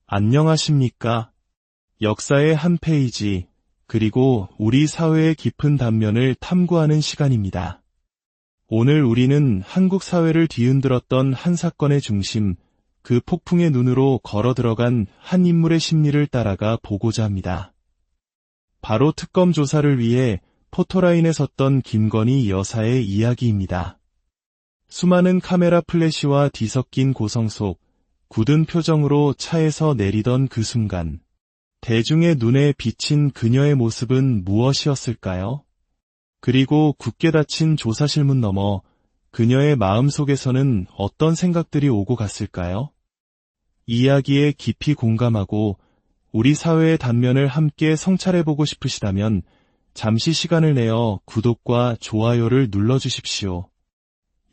안녕하십니까? 역사의 한 페이지, 그리고 우리 사회의 깊은 단면을 탐구하는 시간입니다. 오늘 우리는 한국 사회를 뒤흔들었던 한 사건의 중심, 그 폭풍의 눈으로 걸어 들어간 한 인물의 심리를 따라가 보고자 합니다. 바로 특검 조사를 위해 포토라인에 섰던 김건희 여사의 이야기입니다. 수많은 카메라 플래시와 뒤섞인 고성 속 굳은 표정으로 차에서 내리던 그 순간, 대중의 눈에 비친 그녀의 모습은 무엇이었을까요? 그리고 굳게 닫힌 조사실문 너머 그녀의 마음속에서는 어떤 생각들이 오고 갔을까요? 이야기에 깊이 공감하고 우리 사회의 단면을 함께 성찰해보고 싶으시다면 잠시 시간을 내어 구독과 좋아요를 눌러주십시오.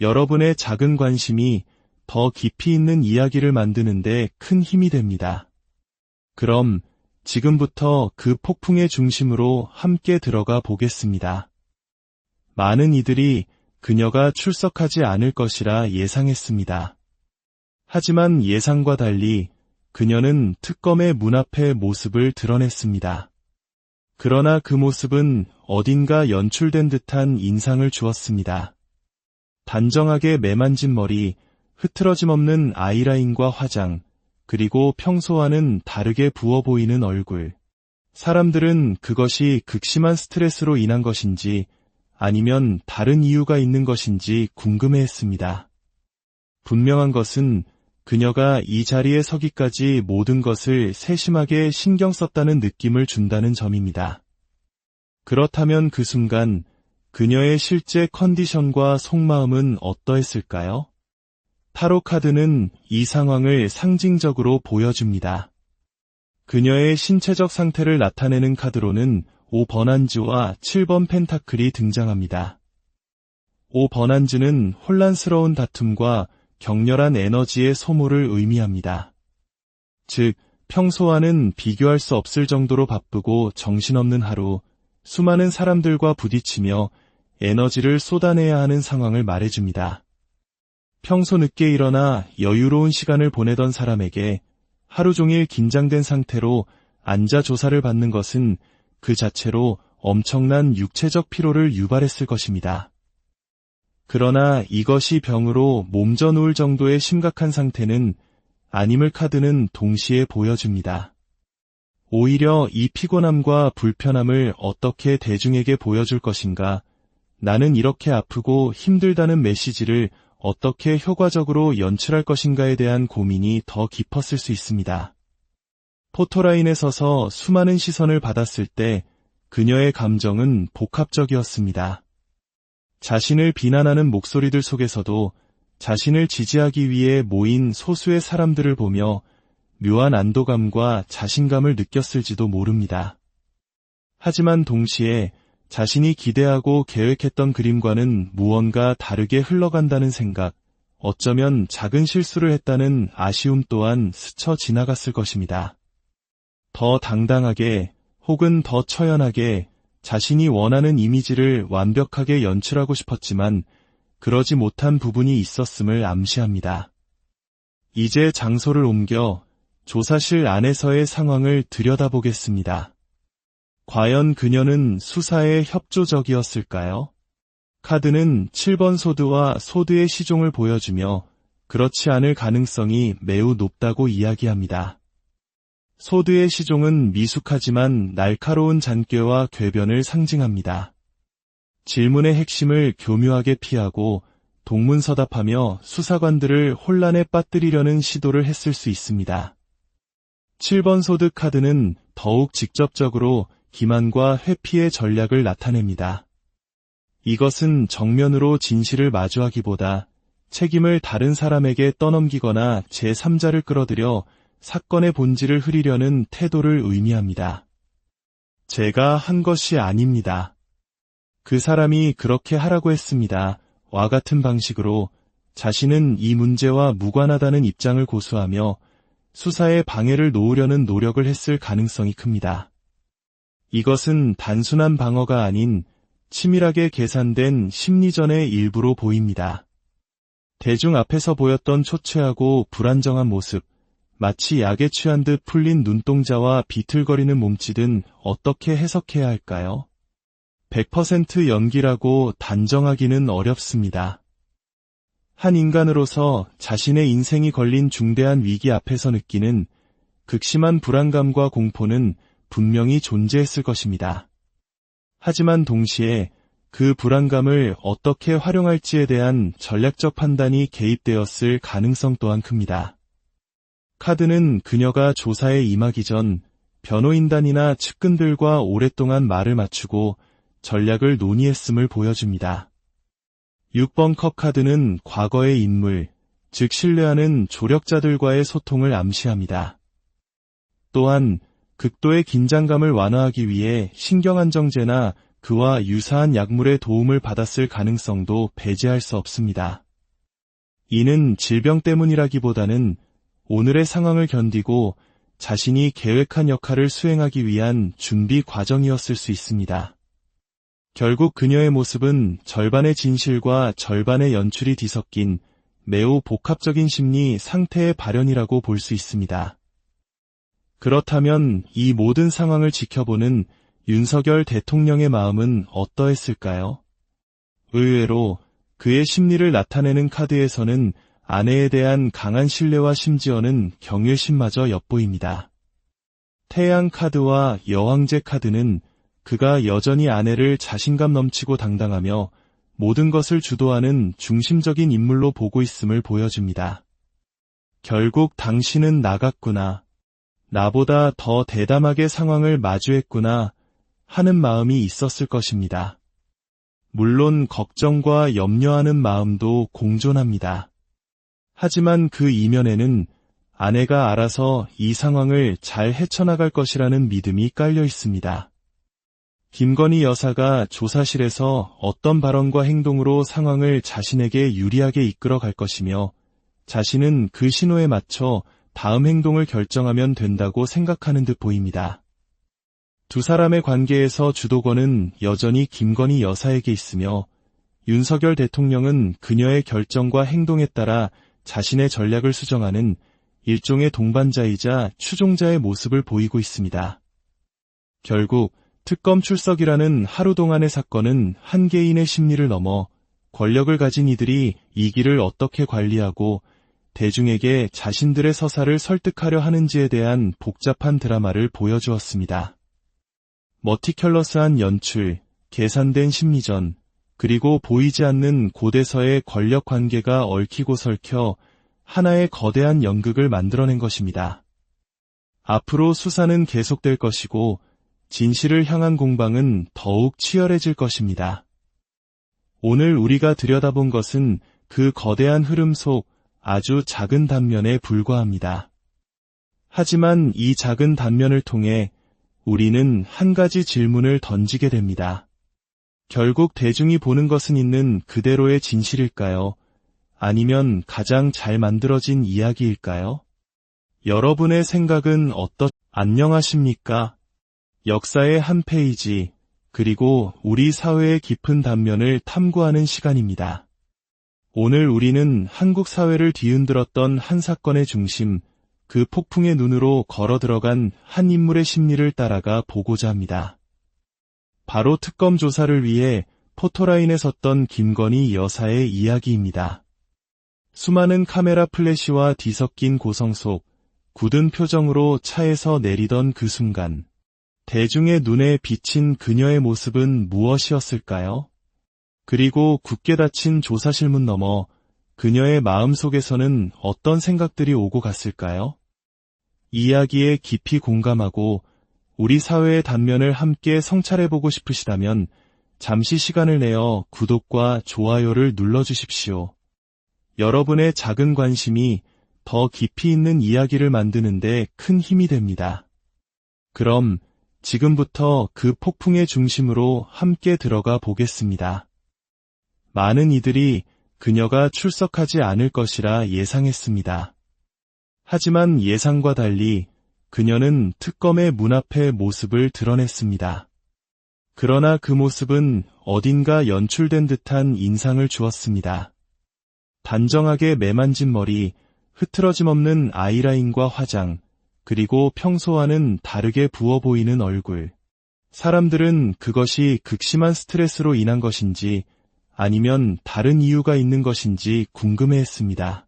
여러분의 작은 관심이 더 깊이 있는 이야기를 만드는 데 큰 힘이 됩니다. 그럼 지금부터 그 폭풍의 중심으로 함께 들어가 보겠습니다. 많은 이들이 그녀가 출석하지 않을 것이라 예상했습니다. 하지만 예상과 달리 그녀는 특검의 문 앞에 모습을 드러냈습니다. 그러나 그 모습은 어딘가 연출된 듯한 인상을 주었습니다. 단정하게 매만진 머리, 흐트러짐 없는 아이라인과 화장, 그리고 평소와는 다르게 부어 보이는 얼굴. 사람들은 그것이 극심한 스트레스로 인한 것인지 아니면 다른 이유가 있는 것인지 궁금해했습니다. 분명한 것은 그녀가 이 자리에 서기까지 모든 것을 세심하게 신경 썼다는 느낌을 준다는 점입니다. 그렇다면 그 순간 그녀의 실제 컨디션과 속마음은 어떠했을까요? 타로 카드는 이 상황을 상징적으로 보여줍니다. 그녀의 신체적 상태를 나타내는 카드로는 5번 한즈와 7번 펜타클이 등장합니다. 5번 한즈는 혼란스러운 다툼과 격렬한 에너지의 소모를 의미합니다. 즉, 평소와는 비교할 수 없을 정도로 바쁘고 정신없는 하루, 수많은 사람들과 부딪히며 에너지를 쏟아내야 하는 상황을 말해줍니다. 평소 늦게 일어나 여유로운 시간을 보내던 사람에게 하루 종일 긴장된 상태로 앉아 조사를 받는 것은 그 자체로 엄청난 육체적 피로를 유발했을 것입니다. 그러나 이것이 병으로 몸져 누울 정도의 심각한 상태는 아님을 카드는 동시에 보여줍니다. 오히려 이 피곤함과 불편함을 어떻게 대중에게 보여줄 것인가, 나는 이렇게 아프고 힘들다는 메시지를 어떻게 효과적으로 연출할 것인가에 대한 고민이 더 깊었을 수 있습니다. 포토라인에 서서 수많은 시선을 받았을 때 그녀의 감정은 복합적이었습니다. 자신을 비난하는 목소리들 속에서도 자신을 지지하기 위해 모인 소수의 사람들을 보며 묘한 안도감과 자신감을 느꼈을지도 모릅니다. 하지만 동시에 자신이 기대하고 계획했던 그림과는 무언가 다르게 흘러간다는 생각, 어쩌면 작은 실수를 했다는 아쉬움 또한 스쳐 지나갔을 것입니다. 더 당당하게 혹은 더 처연하게 자신이 원하는 이미지를 완벽하게 연출하고 싶었지만 그러지 못한 부분이 있었음을 암시합니다. 이제 장소를 옮겨 조사실 안에서의 상황을 들여다보겠습니다. 과연 그녀는 수사에 협조적이었을까요? 카드는 7번 소드와 소드의 시종을 보여주며 그렇지 않을 가능성이 매우 높다고 이야기합니다. 소드의 시종은 미숙하지만 날카로운 잔꾀와 궤변을 상징합니다. 질문의 핵심을 교묘하게 피하고 동문서답하며 수사관들을 혼란에 빠뜨리려는 시도를 했을 수 있습니다. 7번 소드 카드는 더욱 직접적으로 기만과 회피의 전략을 나타냅니다. 이것은 정면으로 진실을 마주하기보다 책임을 다른 사람에게 떠넘기거나 제3자를 끌어들여 사건의 본질을 흐리려는 태도를 의미합니다. 제가 한 것이 아닙니다. 그 사람이 그렇게 하라고 했습니다. 와 같은 방식으로 자신은 이 문제와 무관하다는 입장을 고수하며 수사에 방해를 놓으려는 노력을 했을 가능성이 큽니다. 이것은 단순한 방어가 아닌 치밀하게 계산된 심리전의 일부로 보입니다. 대중 앞에서 보였던 초췌하고 불안정한 모습, 마치 약에 취한 듯 풀린 눈동자와 비틀거리는 몸짓은 어떻게 해석해야 할까요? 100% 연기라고 단정하기는 어렵습니다. 한 인간으로서 자신의 인생이 걸린 중대한 위기 앞에서 느끼는 극심한 불안감과 공포는 분명히 존재했을 것입니다. 하지만 동시에 그 불안감을 어떻게 활용할지에 대한 전략적 판단이 개입되었을 가능성 또한 큽니다. 카드는 그녀가 조사에 임하기 전 변호인단이나 측근들과 오랫동안 말을 맞추고 전략을 논의했음을 보여줍니다. 6번 컵 카드는 과거의 인물, 즉 신뢰하는 조력자들과의 소통을 암시합니다. 또한 극도의 긴장감을 완화하기 위해 신경안정제나 그와 유사한 약물의 도움을 받았을 가능성도 배제할 수 없습니다. 이는 질병 때문이라기보다는 오늘의 상황을 견디고 자신이 계획한 역할을 수행하기 위한 준비 과정이었을 수 있습니다. 결국 그녀의 모습은 절반의 진실과 절반의 연출이 뒤섞인 매우 복합적인 심리 상태의 발현이라고 볼 수 있습니다. 그렇다면 이 모든 상황을 지켜보는 윤석열 대통령의 마음은 어떠했을까요? 의외로 그의 심리를 나타내는 카드에서는 아내에 대한 강한 신뢰와 심지어는 경외심마저 엿보입니다. 태양 카드와 여왕제 카드는 그가 여전히 아내를 자신감 넘치고 당당하며 모든 것을 주도하는 중심적인 인물로 보고 있음을 보여줍니다. 결국 당신은 나갔구나. 나보다 더 대담하게 상황을 마주했구나 하는 마음이 있었을 것입니다. 물론 걱정과 염려하는 마음도 공존합니다. 하지만 그 이면에는 아내가 알아서 이 상황을 잘 헤쳐나갈 것이라는 믿음이 깔려 있습니다. 김건희 여사가 조사실에서 어떤 발언과 행동으로 상황을 자신에게 유리하게 이끌어 갈 것이며 자신은 그 신호에 맞춰 다음 행동을 결정하면 된다고 생각하는 듯 보입니다. 두 사람의 관계에서 주도권은 여전히 김건희 여사에게 있으며 윤석열 대통령은 그녀의 결정과 행동에 따라 자신의 전략을 수정하는 일종의 동반자이자 추종자의 모습을 보이고 있습니다. 결국 특검 출석이라는 하루 동안의 사건은 한 개인의 심리를 넘어 권력을 가진 이들이 이 길을 어떻게 관리하고 대중에게 자신들의 서사를 설득하려 하는지에 대한 복잡한 드라마를 보여주었습니다. 머티큘러스한 연출, 계산된 심리전, 그리고 보이지 않는 고대서의 권력 관계가 얽히고 설켜 하나의 거대한 연극을 만들어낸 것입니다. 앞으로 수사는 계속될 것이고 진실을 향한 공방은 더욱 치열해질 것입니다. 오늘 우리가 들여다본 것은 그 거대한 흐름 속 아주 작은 단면에 불과합니다. 하지만 이 작은 단면을 통해 우리는 한 가지 질문을 던지게 됩니다. 결국 대중이 보는 것은 있는 그대로의 진실일까요? 아니면 가장 잘 만들어진 이야기일까요? 여러분의 생각은 안녕하십니까? 역사의 한 페이지, 그리고 우리 사회의 깊은 단면을 탐구하는 시간입니다. 오늘 우리는 한국 사회를 뒤흔들었던 한 사건의 중심, 그 폭풍의 눈으로 걸어 들어간 한 인물의 심리를 따라가 보고자 합니다. 바로 특검 조사를 위해 포토라인에 섰던 김건희 여사의 이야기입니다. 수많은 카메라 플래시와 뒤섞인 고성 속 굳은 표정으로 차에서 내리던 그 순간, 대중의 눈에 비친 그녀의 모습은 무엇이었을까요? 그리고 굳게 닫힌 조사실문 너머 그녀의 마음속에서는 어떤 생각들이 오고 갔을까요? 이야기에 깊이 공감하고 우리 사회의 단면을 함께 성찰해보고 싶으시다면 잠시 시간을 내어 구독과 좋아요를 눌러주십시오. 여러분의 작은 관심이 더 깊이 있는 이야기를 만드는 데 큰 힘이 됩니다. 그럼 지금부터 그 폭풍의 중심으로 함께 들어가 보겠습니다. 많은 이들이 그녀가 출석하지 않을 것이라 예상했습니다. 하지만 예상과 달리 그녀는 특검의 문 앞에 모습을 드러냈습니다. 그러나 그 모습은 어딘가 연출된 듯한 인상을 주었습니다. 단정하게 매만진 머리, 흐트러짐 없는 아이라인과 화장, 그리고 평소와는 다르게 부어 보이는 얼굴. 사람들은 그것이 극심한 스트레스로 인한 것인지 아니면 다른 이유가 있는 것인지 궁금해했습니다.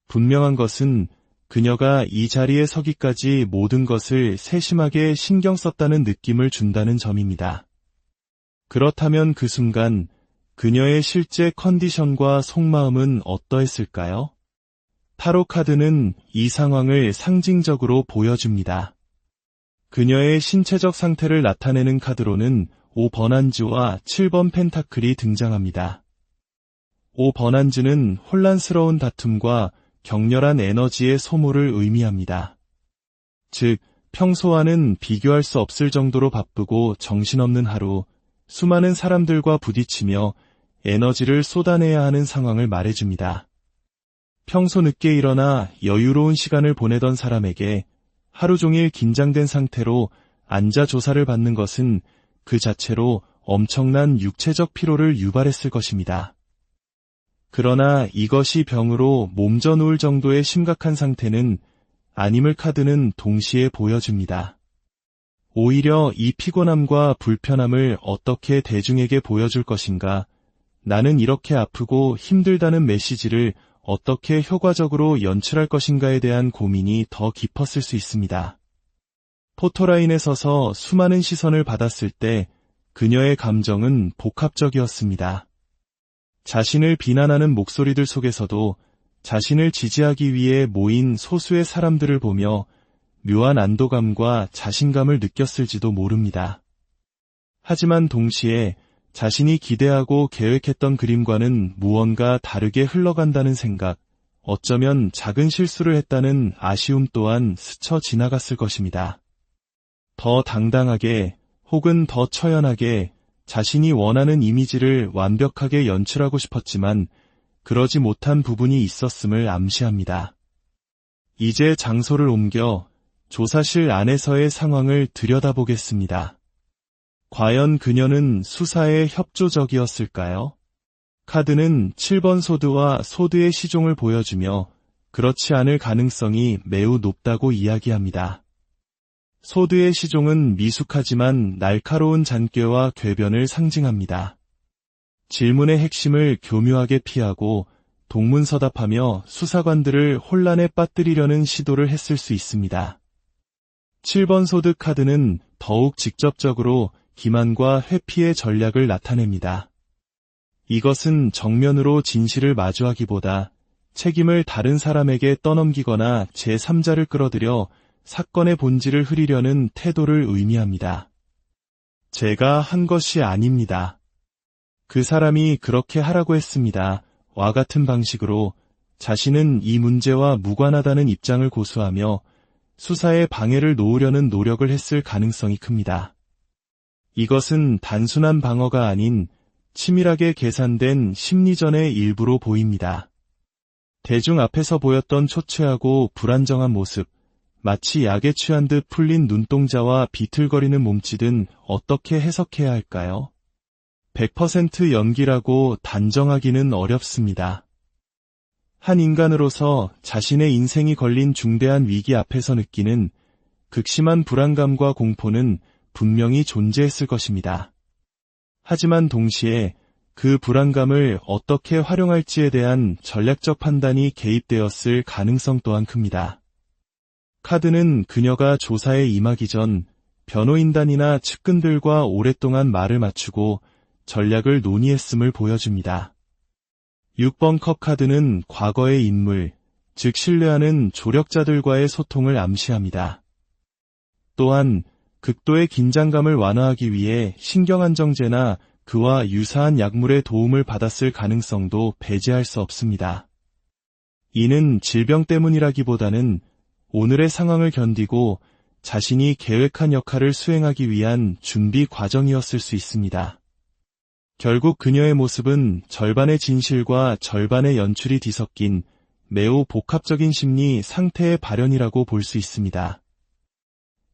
분명한 것은 그녀가 이 자리에 서기까지 모든 것을 세심하게 신경 썼다는 느낌을 준다는 점입니다. 그렇다면 그 순간 그녀의 실제 컨디션과 속마음은 어떠했을까요? 타로 카드는 이 상황을 상징적으로 보여줍니다. 그녀의 신체적 상태를 나타내는 카드로는 5번 한즈와 7번 펜타클이 등장합니다. 5번 한즈는 혼란스러운 다툼과 격렬한 에너지의 소모를 의미합니다. 즉, 평소와는 비교할 수 없을 정도로 바쁘고 정신없는 하루, 수많은 사람들과 부딪히며 에너지를 쏟아내야 하는 상황을 말해줍니다. 평소 늦게 일어나 여유로운 시간을 보내던 사람에게 하루 종일 긴장된 상태로 앉아 조사를 받는 것은 그 자체로 엄청난 육체적 피로를 유발했을 것입니다. 그러나 이것이 병으로 몸져 누울 정도의 심각한 상태는 아님을 카드는 동시에 보여줍니다. 오히려 이 피곤함과 불편함을 어떻게 대중에게 보여줄 것인가, 나는 이렇게 아프고 힘들다는 메시지를 어떻게 효과적으로 연출할 것인가에 대한 고민이 더 깊었을 수 있습니다. 포토라인에 서서 수많은 시선을 받았을 때 그녀의 감정은 복합적이었습니다. 자신을 비난하는 목소리들 속에서도 자신을 지지하기 위해 모인 소수의 사람들을 보며 묘한 안도감과 자신감을 느꼈을지도 모릅니다. 하지만 동시에 자신이 기대하고 계획했던 그림과는 무언가 다르게 흘러간다는 생각, 어쩌면 작은 실수를 했다는 아쉬움 또한 스쳐 지나갔을 것입니다. 더 당당하게 혹은 더 처연하게 자신이 원하는 이미지를 완벽하게 연출하고 싶었지만 그러지 못한 부분이 있었음을 암시합니다. 이제 장소를 옮겨 조사실 안에서의 상황을 들여다보겠습니다. 과연 그녀는 수사에 협조적이었을까요? 카드는 7번 소드와 소드의 시종을 보여주며 그렇지 않을 가능성이 매우 높다고 이야기합니다. 소드의 시종은 미숙하지만 날카로운 잔꾀와 궤변을 상징합니다. 질문의 핵심을 교묘하게 피하고 동문서답하며 수사관들을 혼란에 빠뜨리려는 시도를 했을 수 있습니다. 7번 소드 카드는 더욱 직접적으로 기만과 회피의 전략을 나타냅니다. 이것은 정면으로 진실을 마주하기보다 책임을 다른 사람에게 떠넘기거나 제3자를 끌어들여 사건의 본질을 흐리려는 태도를 의미합니다. 제가 한 것이 아닙니다. 그 사람이 그렇게 하라고 했습니다. 와 같은 방식으로 자신은 이 문제와 무관하다는 입장을 고수하며 수사에 방해를 놓으려는 노력을 했을 가능성이 큽니다. 이것은 단순한 방어가 아닌 치밀하게 계산된 심리전의 일부로 보입니다. 대중 앞에서 보였던 초췌하고 불안정한 모습, 마치 약에 취한 듯 풀린 눈동자와 비틀거리는 몸짓은 어떻게 해석해야 할까요? 100% 연기라고 단정하기는 어렵습니다. 한 인간으로서 자신의 인생이 걸린 중대한 위기 앞에서 느끼는 극심한 불안감과 공포는 분명히 존재했을 것입니다. 하지만 동시에 그 불안감을 어떻게 활용할지에 대한 전략적 판단이 개입되었을 가능성 또한 큽니다. 카드는 그녀가 조사에 임하기 전 변호인단이나 측근들과 오랫동안 말을 맞추고 전략을 논의했음을 보여줍니다. 6번 컵 카드는 과거의 인물, 즉 신뢰하는 조력자들과의 소통을 암시합니다. 또한 극도의 긴장감을 완화하기 위해 신경안정제나 그와 유사한 약물의 도움을 받았을 가능성도 배제할 수 없습니다. 이는 질병 때문이라기보다는 오늘의 상황을 견디고 자신이 계획한 역할을 수행하기 위한 준비 과정이었을 수 있습니다. 결국 그녀의 모습은 절반의 진실과 절반의 연출이 뒤섞인 매우 복합적인 심리 상태의 발현이라고 볼 수 있습니다.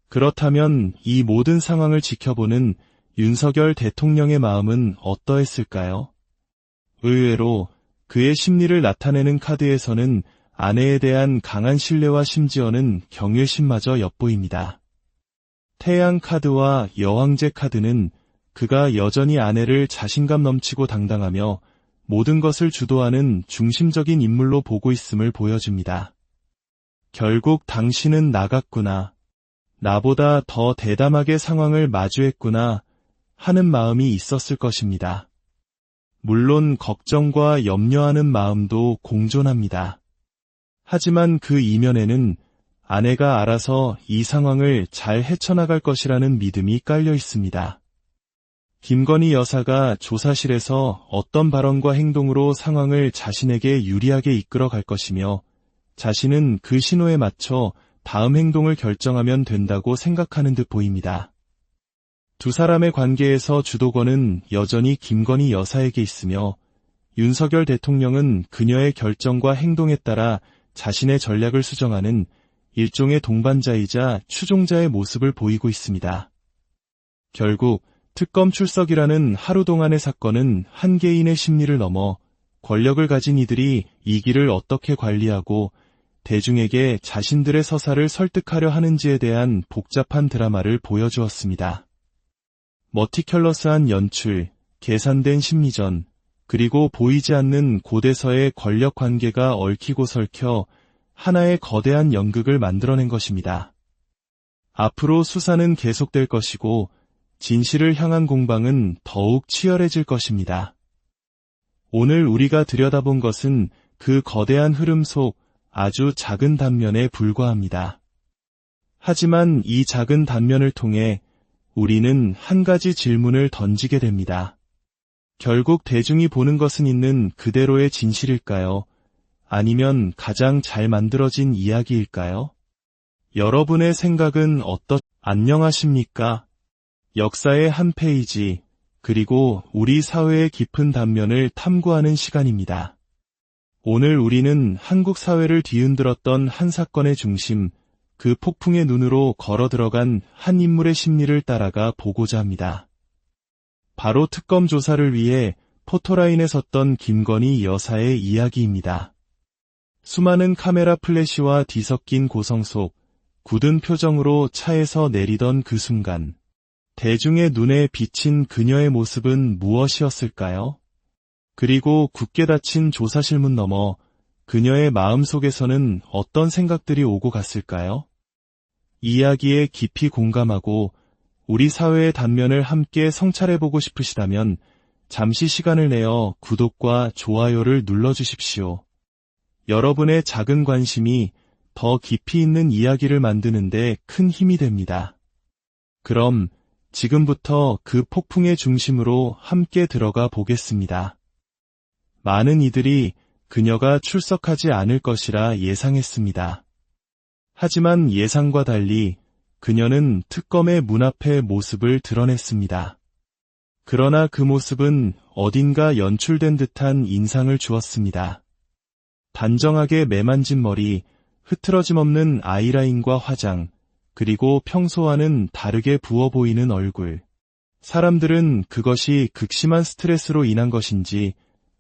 그렇다면 이 모든 상황을 지켜보는 윤석열 대통령의 마음은 어떠했을까요? 의외로 그의 심리를 나타내는 카드에서는 아내에 대한 강한 신뢰와 심지어는 경외심마저 엿보입니다. 태양 카드와 여왕제 카드는 그가 여전히 아내를 자신감 넘치고 당당하며 모든 것을 주도하는 중심적인 인물로 보고 있음을 보여줍니다. 결국 당신은 나갔구나. 나보다 더 대담하게 상황을 마주했구나 하는 마음이 있었을 것입니다. 물론 걱정과 염려하는 마음도 공존합니다. 하지만 그 이면에는 아내가 알아서 이 상황을 잘 헤쳐나갈 것이라는 믿음이 깔려 있습니다. 김건희 여사가 조사실에서 어떤 발언과 행동으로 상황을 자신에게 유리하게 이끌어 갈 것이며 자신은 그 신호에 맞춰 다음 행동을 결정하면 된다고 생각하는 듯 보입니다. 두 사람의 관계에서 주도권은 여전히 김건희 여사에게 있으며 윤석열 대통령은 그녀의 결정과 행동에 따라 자신의 전략을 수정하는 일종의 동반자이자 추종자의 모습을 보이고 있습니다. 결국 특검 출석이라는 하루 동안의 사건은 한 개인의 심리를 넘어 권력을 가진 이들이 이 길을 어떻게 관리하고 대중에게 자신들의 서사를 설득하려 하는지에 대한 복잡한 드라마를 보여주었습니다. 머티큘러스한 연출, 계산된 심리전, 그리고 보이지 않는 고대서의 권력 관계가 얽히고 설켜 하나의 거대한 연극을 만들어낸 것입니다. 앞으로 수사는 계속될 것이고 진실을 향한 공방은 더욱 치열해질 것입니다. 오늘 우리가 들여다본 것은 그 거대한 흐름 속 아주 작은 단면에 불과합니다. 하지만 이 작은 단면을 통해 우리는 한 가지 질문을 던지게 됩니다. 결국 대중이 보는 것은 있는 그대로의 진실일까요? 아니면 가장 잘 만들어진 이야기일까요? 여러분의 생각은 안녕하십니까? 역사의 한 페이지, 그리고 우리 사회의 깊은 단면을 탐구하는 시간입니다. 오늘 우리는 한국 사회를 뒤흔들었던 한 사건의 중심, 그 폭풍의 눈으로 걸어 들어간 한 인물의 심리를 따라가 보고자 합니다. 바로 특검 조사를 위해 포토라인에 섰던 김건희 여사의 이야기입니다. 수많은 카메라 플래시와 뒤섞인 고성 속 굳은 표정으로 차에서 내리던 그 순간, 대중의 눈에 비친 그녀의 모습은 무엇이었을까요? 그리고 굳게 닫힌 조사실문 너머 그녀의 마음속에서는 어떤 생각들이 오고 갔을까요? 이야기에 깊이 공감하고 우리 사회의 단면을 함께 성찰해보고 싶으시다면 잠시 시간을 내어 구독과 좋아요를 눌러주십시오. 여러분의 작은 관심이 더 깊이 있는 이야기를 만드는 데 큰 힘이 됩니다. 그럼 지금부터 그 폭풍의 중심으로 함께 들어가 보겠습니다. 많은 이들이 그녀가 출석하지 않을 것이라 예상했습니다. 하지만 예상과 달리 그녀는 특검의 문 앞의 모습을 드러냈습니다. 그러나 그 모습은 어딘가 연출된 듯한 인상을 주었습니다. 단정하게 매만진 머리, 흐트러짐 없는 아이라인과 화장, 그리고 평소와는 다르게 부어 보이는 얼굴. 사람들은 그것이 극심한 스트레스로 인한 것인지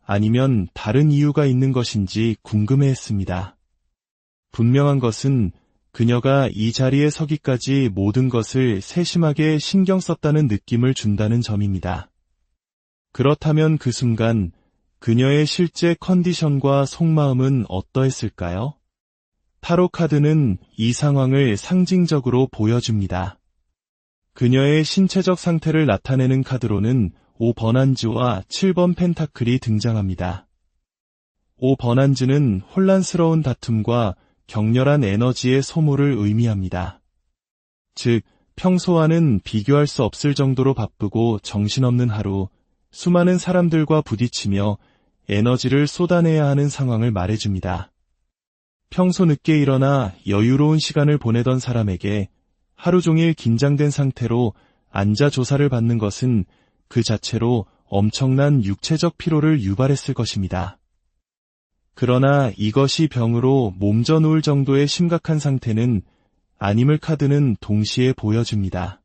아니면 다른 이유가 있는 것인지 궁금해했습니다. 분명한 것은 그녀가 이 자리에 서기까지 모든 것을 세심하게 신경 썼다는 느낌을 준다는 점입니다. 그렇다면 그 순간 그녀의 실제 컨디션과 속마음은 어떠했을까요? 타로 카드는 이 상황을 상징적으로 보여줍니다. 그녀의 신체적 상태를 나타내는 카드로는 5번안즈와 7번 펜타클이 등장합니다. 5번안즈는 혼란스러운 다툼과 격렬한 에너지의 소모를 의미합니다. 즉, 평소와는 비교할 수 없을 정도로 바쁘고 정신없는 하루, 수많은 사람들과 부딪히며 에너지를 쏟아내야 하는 상황을 말해줍니다. 평소 늦게 일어나 여유로운 시간을 보내던 사람에게 하루 종일 긴장된 상태로 앉아 조사를 받는 것은 그 자체로 엄청난 육체적 피로를 유발했을 것입니다. 그러나 이것이 병으로 몸져 누울 정도의 심각한 상태는 아님을 카드는 동시에 보여줍니다.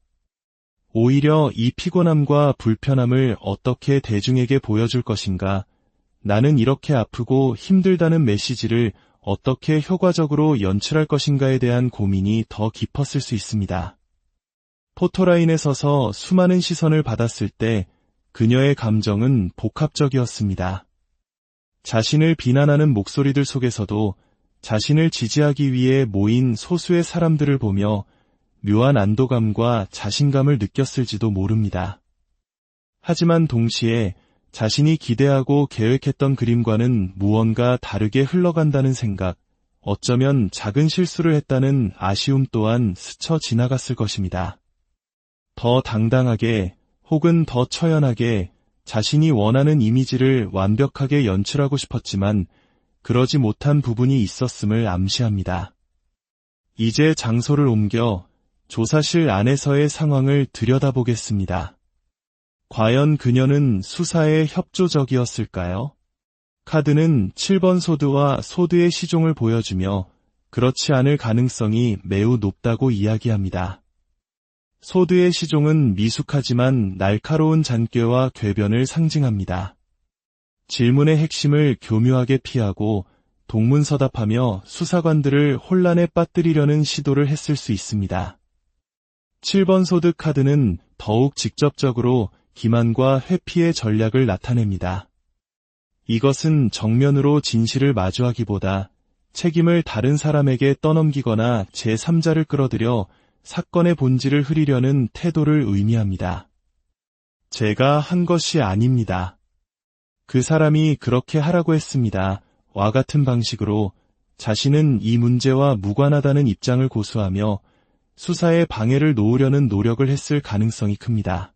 오히려 이 피곤함과 불편함을 어떻게 대중에게 보여줄 것인가, 나는 이렇게 아프고 힘들다는 메시지를 어떻게 효과적으로 연출할 것인가에 대한 고민이 더 깊었을 수 있습니다. 포토라인에 서서 수많은 시선을 받았을 때 그녀의 감정은 복합적이었습니다. 자신을 비난하는 목소리들 속에서도 자신을 지지하기 위해 모인 소수의 사람들을 보며 묘한 안도감과 자신감을 느꼈을지도 모릅니다. 하지만 동시에 자신이 기대하고 계획했던 그림과는 무언가 다르게 흘러간다는 생각, 어쩌면 작은 실수를 했다는 아쉬움 또한 스쳐 지나갔을 것입니다. 더 당당하게 혹은 더 처연하게 자신이 원하는 이미지를 완벽하게 연출하고 싶었지만 그러지 못한 부분이 있었음을 암시합니다. 이제 장소를 옮겨 조사실 안에서의 상황을 들여다보겠습니다. 과연 그녀는 수사에 협조적이었을까요? 카드는 7번 소드와 소드의 시종을 보여주며 그렇지 않을 가능성이 매우 높다고 이야기합니다. 소드의 시종은 미숙하지만 날카로운 잔꾀와 궤변을 상징합니다. 질문의 핵심을 교묘하게 피하고 동문서답하며 수사관들을 혼란에 빠뜨리려는 시도를 했을 수 있습니다. 7번 소드 카드는 더욱 직접적으로 기만과 회피의 전략을 나타냅니다. 이것은 정면으로 진실을 마주하기보다 책임을 다른 사람에게 떠넘기거나 제3자를 끌어들여 사건의 본질을 흐리려는 태도를 의미합니다. 제가 한 것이 아닙니다. 그 사람이 그렇게 하라고 했습니다. 와 같은 방식으로 자신은 이 문제와 무관하다는 입장을 고수하며 수사에 방해를 놓으려는 노력을 했을 가능성이 큽니다.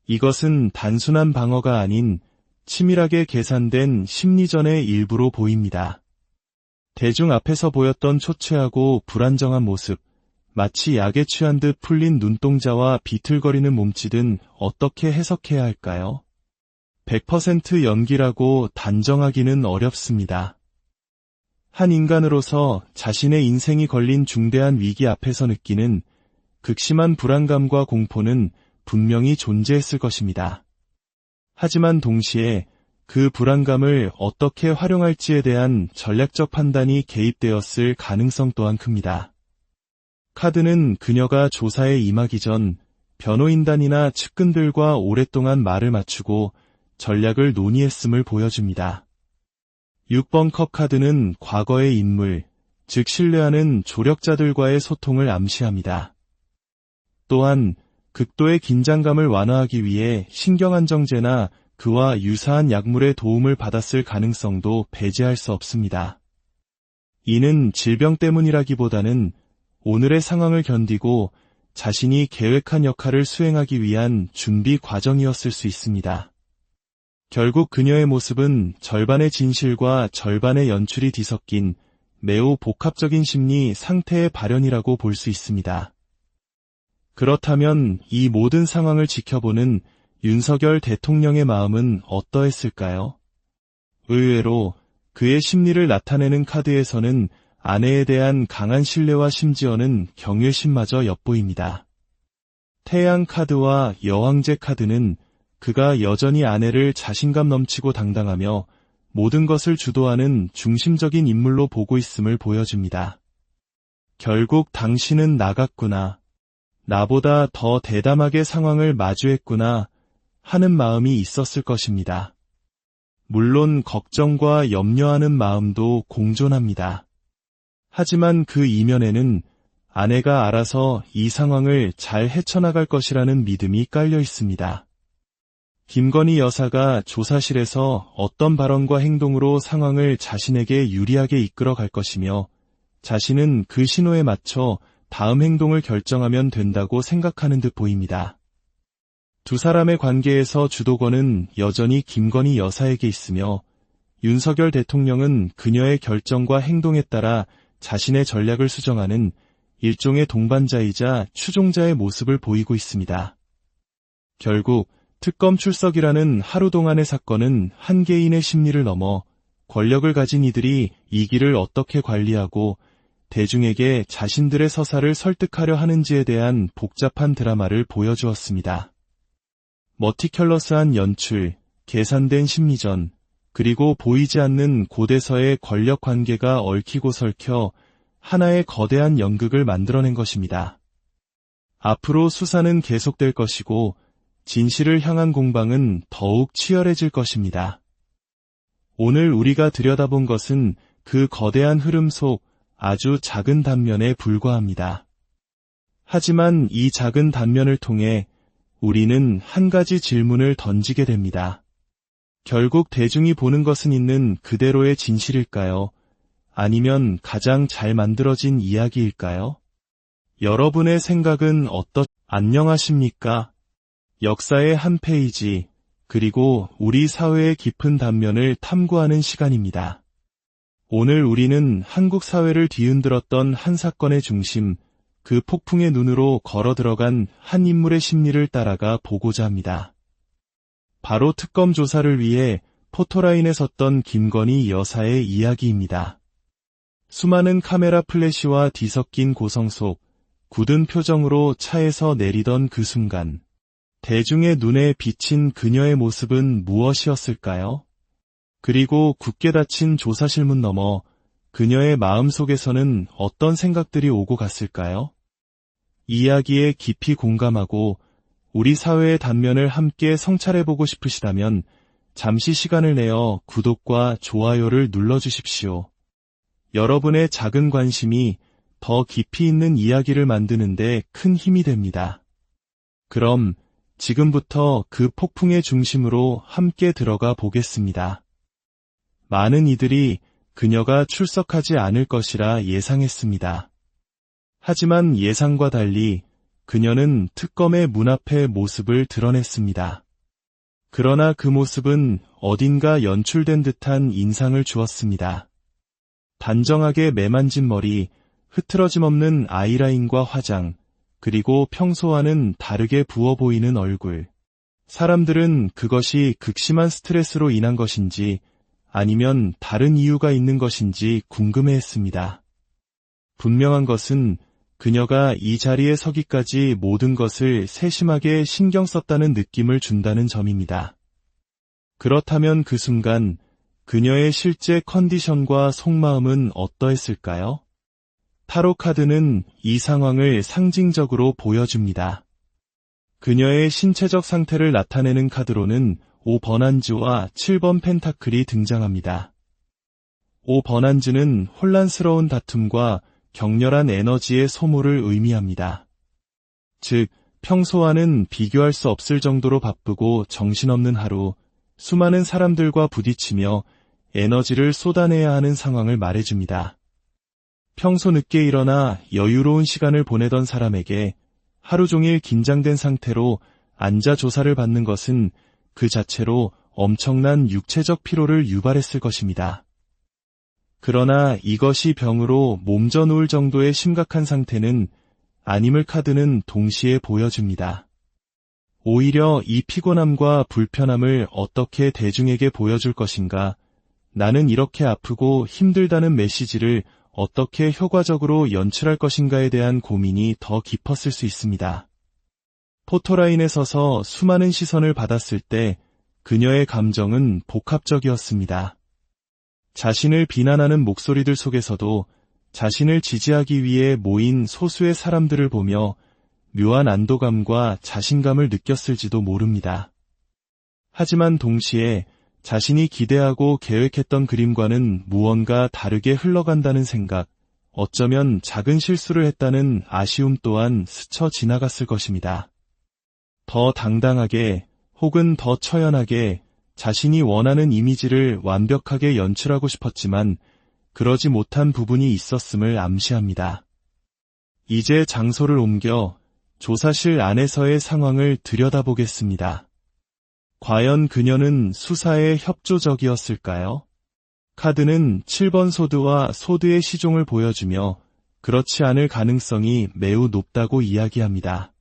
이것은 단순한 방어가 아닌 치밀하게 계산된 심리전의 일부로 보입니다. 대중 앞에서 보였던 초췌하고 불안정한 모습, 마치 약에 취한 듯 풀린 눈동자와 비틀거리는 몸짓은 어떻게 해석해야 할까요? 100% 연기라고 단정하기는 어렵습니다. 한 인간으로서 자신의 인생이 걸린 중대한 위기 앞에서 느끼는 극심한 불안감과 공포는 분명히 존재했을 것입니다. 하지만 동시에 그 불안감을 어떻게 활용할지에 대한 전략적 판단이 개입되었을 가능성 또한 큽니다. 카드는 그녀가 조사에 임하기 전 변호인단이나 측근들과 오랫동안 말을 맞추고 전략을 논의했음을 보여줍니다. 6번 컵 카드는 과거의 인물, 즉 신뢰하는 조력자들과의 소통을 암시합니다. 또한 극도의 긴장감을 완화하기 위해 신경안정제나 그와 유사한 약물의 도움을 받았을 가능성도 배제할 수 없습니다. 이는 질병 때문이라기보다는 오늘의 상황을 견디고 자신이 계획한 역할을 수행하기 위한 준비 과정이었을 수 있습니다. 결국 그녀의 모습은 절반의 진실과 절반의 연출이 뒤섞인 매우 복합적인 심리 상태의 발현이라고 볼 수 있습니다. 그렇다면 이 모든 상황을 지켜보는 윤석열 대통령의 마음은 어떠했을까요? 의외로 그의 심리를 나타내는 카드에서는 아내에 대한 강한 신뢰와 심지어는 경외심마저 엿보입니다. 태양 카드와 여왕제 카드는 그가 여전히 아내를 자신감 넘치고 당당하며 모든 것을 주도하는 중심적인 인물로 보고 있음을 보여줍니다. 결국 당신은 나갔구나. 나보다 더 대담하게 상황을 마주했구나 하는 마음이 있었을 것입니다. 물론 걱정과 염려하는 마음도 공존합니다. 하지만 그 이면에는 아내가 알아서 이 상황을 잘 헤쳐나갈 것이라는 믿음이 깔려 있습니다. 김건희 여사가 조사실에서 어떤 발언과 행동으로 상황을 자신에게 유리하게 이끌어 갈 것이며 자신은 그 신호에 맞춰 다음 행동을 결정하면 된다고 생각하는 듯 보입니다. 두 사람의 관계에서 주도권은 여전히 김건희 여사에게 있으며 윤석열 대통령은 그녀의 결정과 행동에 따라 자신의 전략을 수정하는 일종의 동반자이자 추종자의 모습을 보이고 있습니다. 결국 특검 출석이라는 하루 동안의 사건은 한 개인의 심리를 넘어 권력을 가진 이들이 이 길을 어떻게 관리하고 대중에게 자신들의 서사를 설득하려 하는지에 대한 복잡한 드라마를 보여주었습니다. 머티큘러스한 연출, 계산된 심리전, 그리고 보이지 않는 곳에서의 권력 관계가 얽히고 설켜 하나의 거대한 연극을 만들어낸 것입니다. 앞으로 수사는 계속될 것이고 진실을 향한 공방은 더욱 치열해질 것입니다. 오늘 우리가 들여다본 것은 그 거대한 흐름 속 아주 작은 단면에 불과합니다. 하지만 이 작은 단면을 통해 우리는 한 가지 질문을 던지게 됩니다. 결국 대중이 보는 것은 있는 그대로의 진실일까요? 아니면 가장 잘 만들어진 이야기일까요? 여러분의 생각은 안녕하십니까? 역사의 한 페이지, 그리고 우리 사회의 깊은 단면을 탐구하는 시간입니다. 오늘 우리는 한국 사회를 뒤흔들었던 한 사건의 중심, 그 폭풍의 눈으로 걸어 들어간 한 인물의 심리를 따라가 보고자 합니다. 바로 특검 조사를 위해 포토라인에 섰던 김건희 여사의 이야기입니다. 수많은 카메라 플래시와 뒤섞인 고성 속 굳은 표정으로 차에서 내리던 그 순간, 대중의 눈에 비친 그녀의 모습은 무엇이었을까요? 그리고 굳게 닫힌 조사실문 너머 그녀의 마음속에서는 어떤 생각들이 오고 갔을까요? 이야기에 깊이 공감하고 우리 사회의 단면을 함께 성찰해보고 싶으시다면 잠시 시간을 내어 구독과 좋아요를 눌러주십시오. 여러분의 작은 관심이 더 깊이 있는 이야기를 만드는데 큰 힘이 됩니다. 그럼 지금부터 그 폭풍의 중심으로 함께 들어가 보겠습니다. 많은 이들이 그녀가 출석하지 않을 것이라 예상했습니다. 하지만 예상과 달리 그녀는 특검의 문 앞에 모습을 드러냈습니다. 그러나 그 모습은 어딘가 연출된 듯한 인상을 주었습니다. 단정하게 매만진 머리, 흐트러짐 없는 아이라인과 화장, 그리고 평소와는 다르게 부어 보이는 얼굴. 사람들은 그것이 극심한 스트레스로 인한 것인지 아니면 다른 이유가 있는 것인지 궁금해했습니다. 분명한 것은 그녀가 이 자리에 서기까지 모든 것을 세심하게 신경 썼다는 느낌을 준다는 점입니다. 그렇다면 그 순간 그녀의 실제 컨디션과 속마음은 어떠했을까요? 타로 카드는 이 상황을 상징적으로 보여줍니다. 그녀의 신체적 상태를 나타내는 카드로는 5번안즈와 7번 펜타클이 등장합니다. 5번안즈는 혼란스러운 다툼과 격렬한 에너지의 소모를 의미합니다. 즉, 평소와는 비교할 수 없을 정도로 바쁘고 정신없는 하루, 수많은 사람들과 부딪히며 에너지를 쏟아내야 하는 상황을 말해줍니다. 평소 늦게 일어나 여유로운 시간을 보내던 사람에게 하루 종일 긴장된 상태로 앉아 조사를 받는 것은 그 자체로 엄청난 육체적 피로를 유발했을 것입니다. 그러나 이것이 병으로 몸져 놓을 정도의 심각한 상태는 아님을 카드는 동시에 보여줍니다. 오히려 이 피곤함과 불편함을 어떻게 대중에게 보여줄 것인가, 나는 이렇게 아프고 힘들다는 메시지를 어떻게 효과적으로 연출할 것인가에 대한 고민이 더 깊었을 수 있습니다. 포토라인에 서서 수많은 시선을 받았을 때 그녀의 감정은 복합적이었습니다. 자신을 비난하는 목소리들 속에서도 자신을 지지하기 위해 모인 소수의 사람들을 보며 묘한 안도감과 자신감을 느꼈을지도 모릅니다. 하지만 동시에 자신이 기대하고 계획했던 그림과는 무언가 다르게 흘러간다는 생각, 어쩌면 작은 실수를 했다는 아쉬움 또한 스쳐 지나갔을 것입니다. 더 당당하게 혹은 더 처연하게 자신이 원하는 이미지를 완벽하게 연출하고 싶었지만 그러지 못한 부분이 있었음을 암시합니다. 이제 장소를 옮겨 조사실 안에서의 상황을 들여다보겠습니다. 과연 그녀는 수사에 협조적이었을까요? 카드는 7번 소드와 소드의 시종을 보여주며 그렇지 않을 가능성이 매우 높다고 이야기합니다.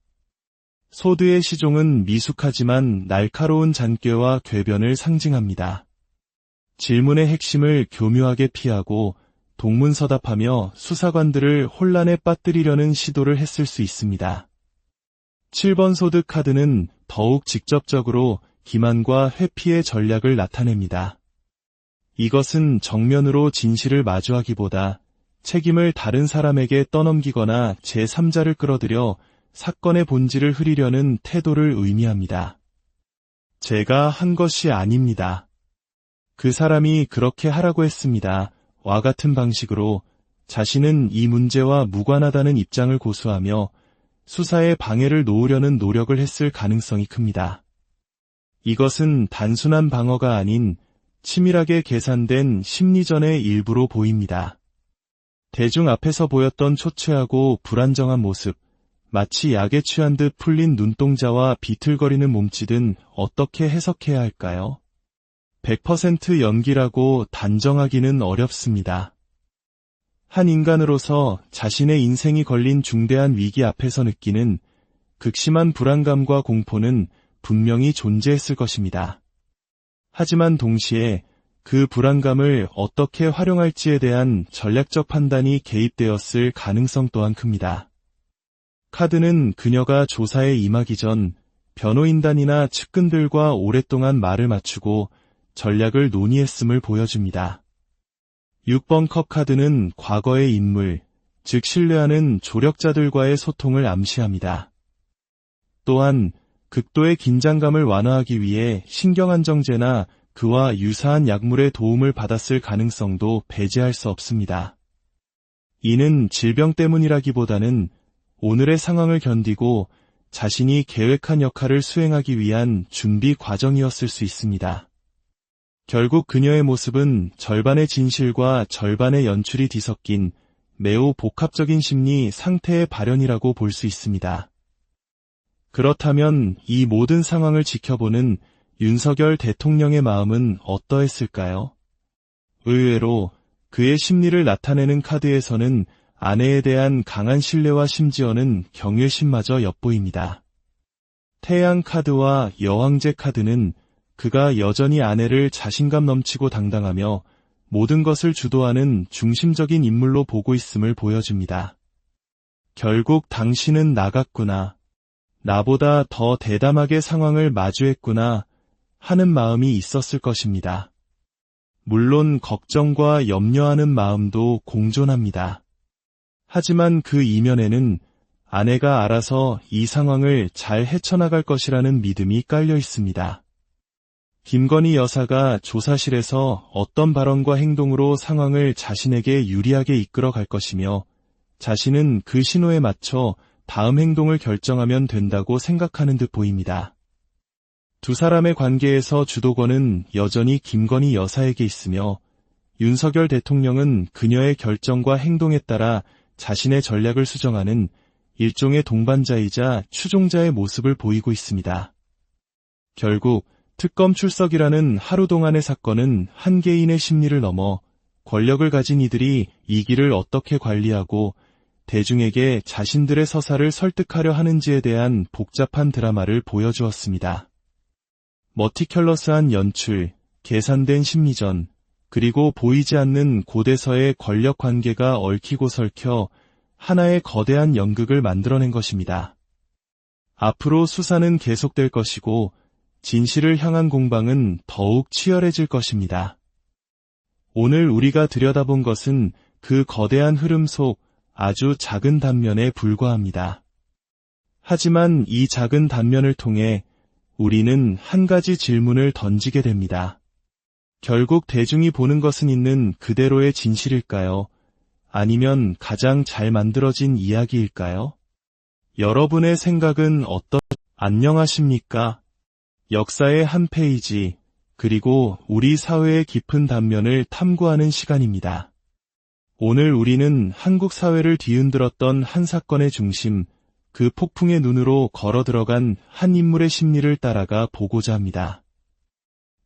소드의 시종은 미숙하지만 날카로운 잔꾀와 궤변을 상징합니다. 질문의 핵심을 교묘하게 피하고 동문서답하며 수사관들을 혼란에 빠뜨리려는 시도를 했을 수 있습니다. 7번 소드 카드는 더욱 직접적으로 기만과 회피의 전략을 나타냅니다. 이것은 정면으로 진실을 마주하기보다 책임을 다른 사람에게 떠넘기거나 제3자를 끌어들여 사건의 본질을 흐리려는 태도를 의미합니다. 제가 한 것이 아닙니다. 그 사람이 그렇게 하라고 했습니다. 와 같은 방식으로 자신은 이 문제와 무관하다는 입장을 고수하며 수사에 방해를 놓으려는 노력을 했을 가능성이 큽니다. 이것은 단순한 방어가 아닌 치밀하게 계산된 심리전의 일부로 보입니다. 대중 앞에서 보였던 초췌하고 불안정한 모습, 마치 약에 취한 듯 풀린 눈동자와 비틀거리는 몸짓은 어떻게 해석해야 할까요? 100% 연기라고 단정하기는 어렵습니다. 한 인간으로서 자신의 인생이 걸린 중대한 위기 앞에서 느끼는 극심한 불안감과 공포는 분명히 존재했을 것입니다. 하지만 동시에 그 불안감을 어떻게 활용할지에 대한 전략적 판단이 개입되었을 가능성 또한 큽니다. 카드는 그녀가 조사에 임하기 전 변호인단이나 측근들과 오랫동안 말을 맞추고 전략을 논의했음을 보여줍니다. 6번 컵 카드는 과거의 인물, 즉 신뢰하는 조력자들과의 소통을 암시합니다. 또한 극도의 긴장감을 완화하기 위해 신경안정제나 그와 유사한 약물의 도움을 받았을 가능성도 배제할 수 없습니다. 이는 질병 때문이라기보다는 오늘의 상황을 견디고 자신이 계획한 역할을 수행하기 위한 준비 과정이었을 수 있습니다. 결국 그녀의 모습은 절반의 진실과 절반의 연출이 뒤섞인 매우 복합적인 심리 상태의 발현이라고 볼 수 있습니다. 그렇다면 이 모든 상황을 지켜보는 윤석열 대통령의 마음은 어떠했을까요? 의외로 그의 심리를 나타내는 카드에서는 아내에 대한 강한 신뢰와 심지어는 경외심마저 엿보입니다. 태양 카드와 여왕제 카드는 그가 여전히 아내를 자신감 넘치고 당당하며 모든 것을 주도하는 중심적인 인물로 보고 있음을 보여줍니다. 결국 당신은 나갔구나. 나보다 더 대담하게 상황을 마주했구나 하는 마음이 있었을 것입니다. 물론 걱정과 염려하는 마음도 공존합니다. 하지만 그 이면에는 아내가 알아서 이 상황을 잘 헤쳐나갈 것이라는 믿음이 깔려 있습니다. 김건희 여사가 조사실에서 어떤 발언과 행동으로 상황을 자신에게 유리하게 이끌어 갈 것이며 자신은 그 신호에 맞춰 다음 행동을 결정하면 된다고 생각하는 듯 보입니다. 두 사람의 관계에서 주도권은 여전히 김건희 여사에게 있으며 윤석열 대통령은 그녀의 결정과 행동에 따라 자신의 전략을 수정하는 일종의 동반자이자 추종자의 모습을 보이고 있습니다. 결국 특검 출석이라는 하루 동안의 사건은 한 개인의 심리를 넘어 권력을 가진 이들이 이 길을 어떻게 관리하고 대중에게 자신들의 서사를 설득하려 하는지에 대한 복잡한 드라마를 보여주었습니다. 머티큘러스한 연출, 계산된 심리전, 그리고 보이지 않는 고대서의 권력 관계가 얽히고 설켜 하나의 거대한 연극을 만들어낸 것입니다. 앞으로 수사는 계속될 것이고 진실을 향한 공방은 더욱 치열해질 것입니다. 오늘 우리가 들여다본 것은 그 거대한 흐름 속 아주 작은 단면에 불과합니다. 하지만 이 작은 단면을 통해 우리는 한 가지 질문을 던지게 됩니다. 결국 대중이 보는 것은 있는 그대로의 진실일까요? 아니면 가장 잘 만들어진 이야기일까요? 여러분의 생각은 안녕하십니까? 역사의 한 페이지, 그리고 우리 사회의 깊은 단면을 탐구하는 시간입니다. 오늘 우리는 한국 사회를 뒤흔들었던 한 사건의 중심, 그 폭풍의 눈으로 걸어 들어간 한 인물의 심리를 따라가 보고자 합니다.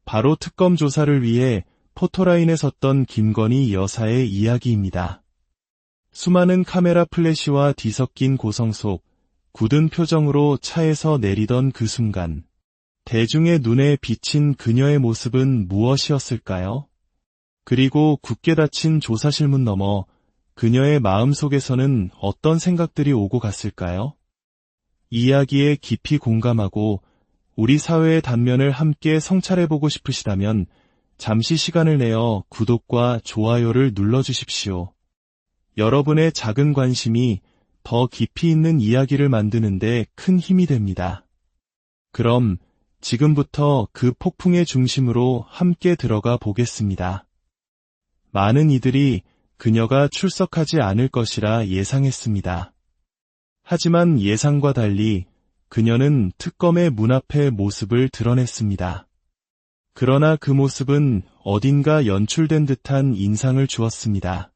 바로 특검 조사를 위해 포토라인에 섰던 김건희 여사의 이야기입니다. 수많은 카메라 플래시와 뒤섞인 고성 속 굳은 표정으로 차에서 내리던 그 순간, 대중의 눈에 비친 그녀의 모습은 무엇이었을까요? 그리고 굳게 닫힌 조사실문 너머 그녀의 마음속에서는 어떤 생각들이 오고 갔을까요? 이야기에 깊이 공감하고 우리 사회의 단면을 함께 성찰해보고 싶으시다면 잠시 시간을 내어 구독과 좋아요를 눌러주십시오. 여러분의 작은 관심이 더 깊이 있는 이야기를 만드는데 큰 힘이 됩니다. 그럼 지금부터 그 폭풍의 중심으로 함께 들어가 보겠습니다. 많은 이들이 그녀가 출석하지 않을 것이라 예상했습니다. 하지만 예상과 달리 그녀는 특검의 문 앞에 모습을 드러냈습니다. 그러나 그 모습은 어딘가 연출된 듯한 인상을 주었습니다.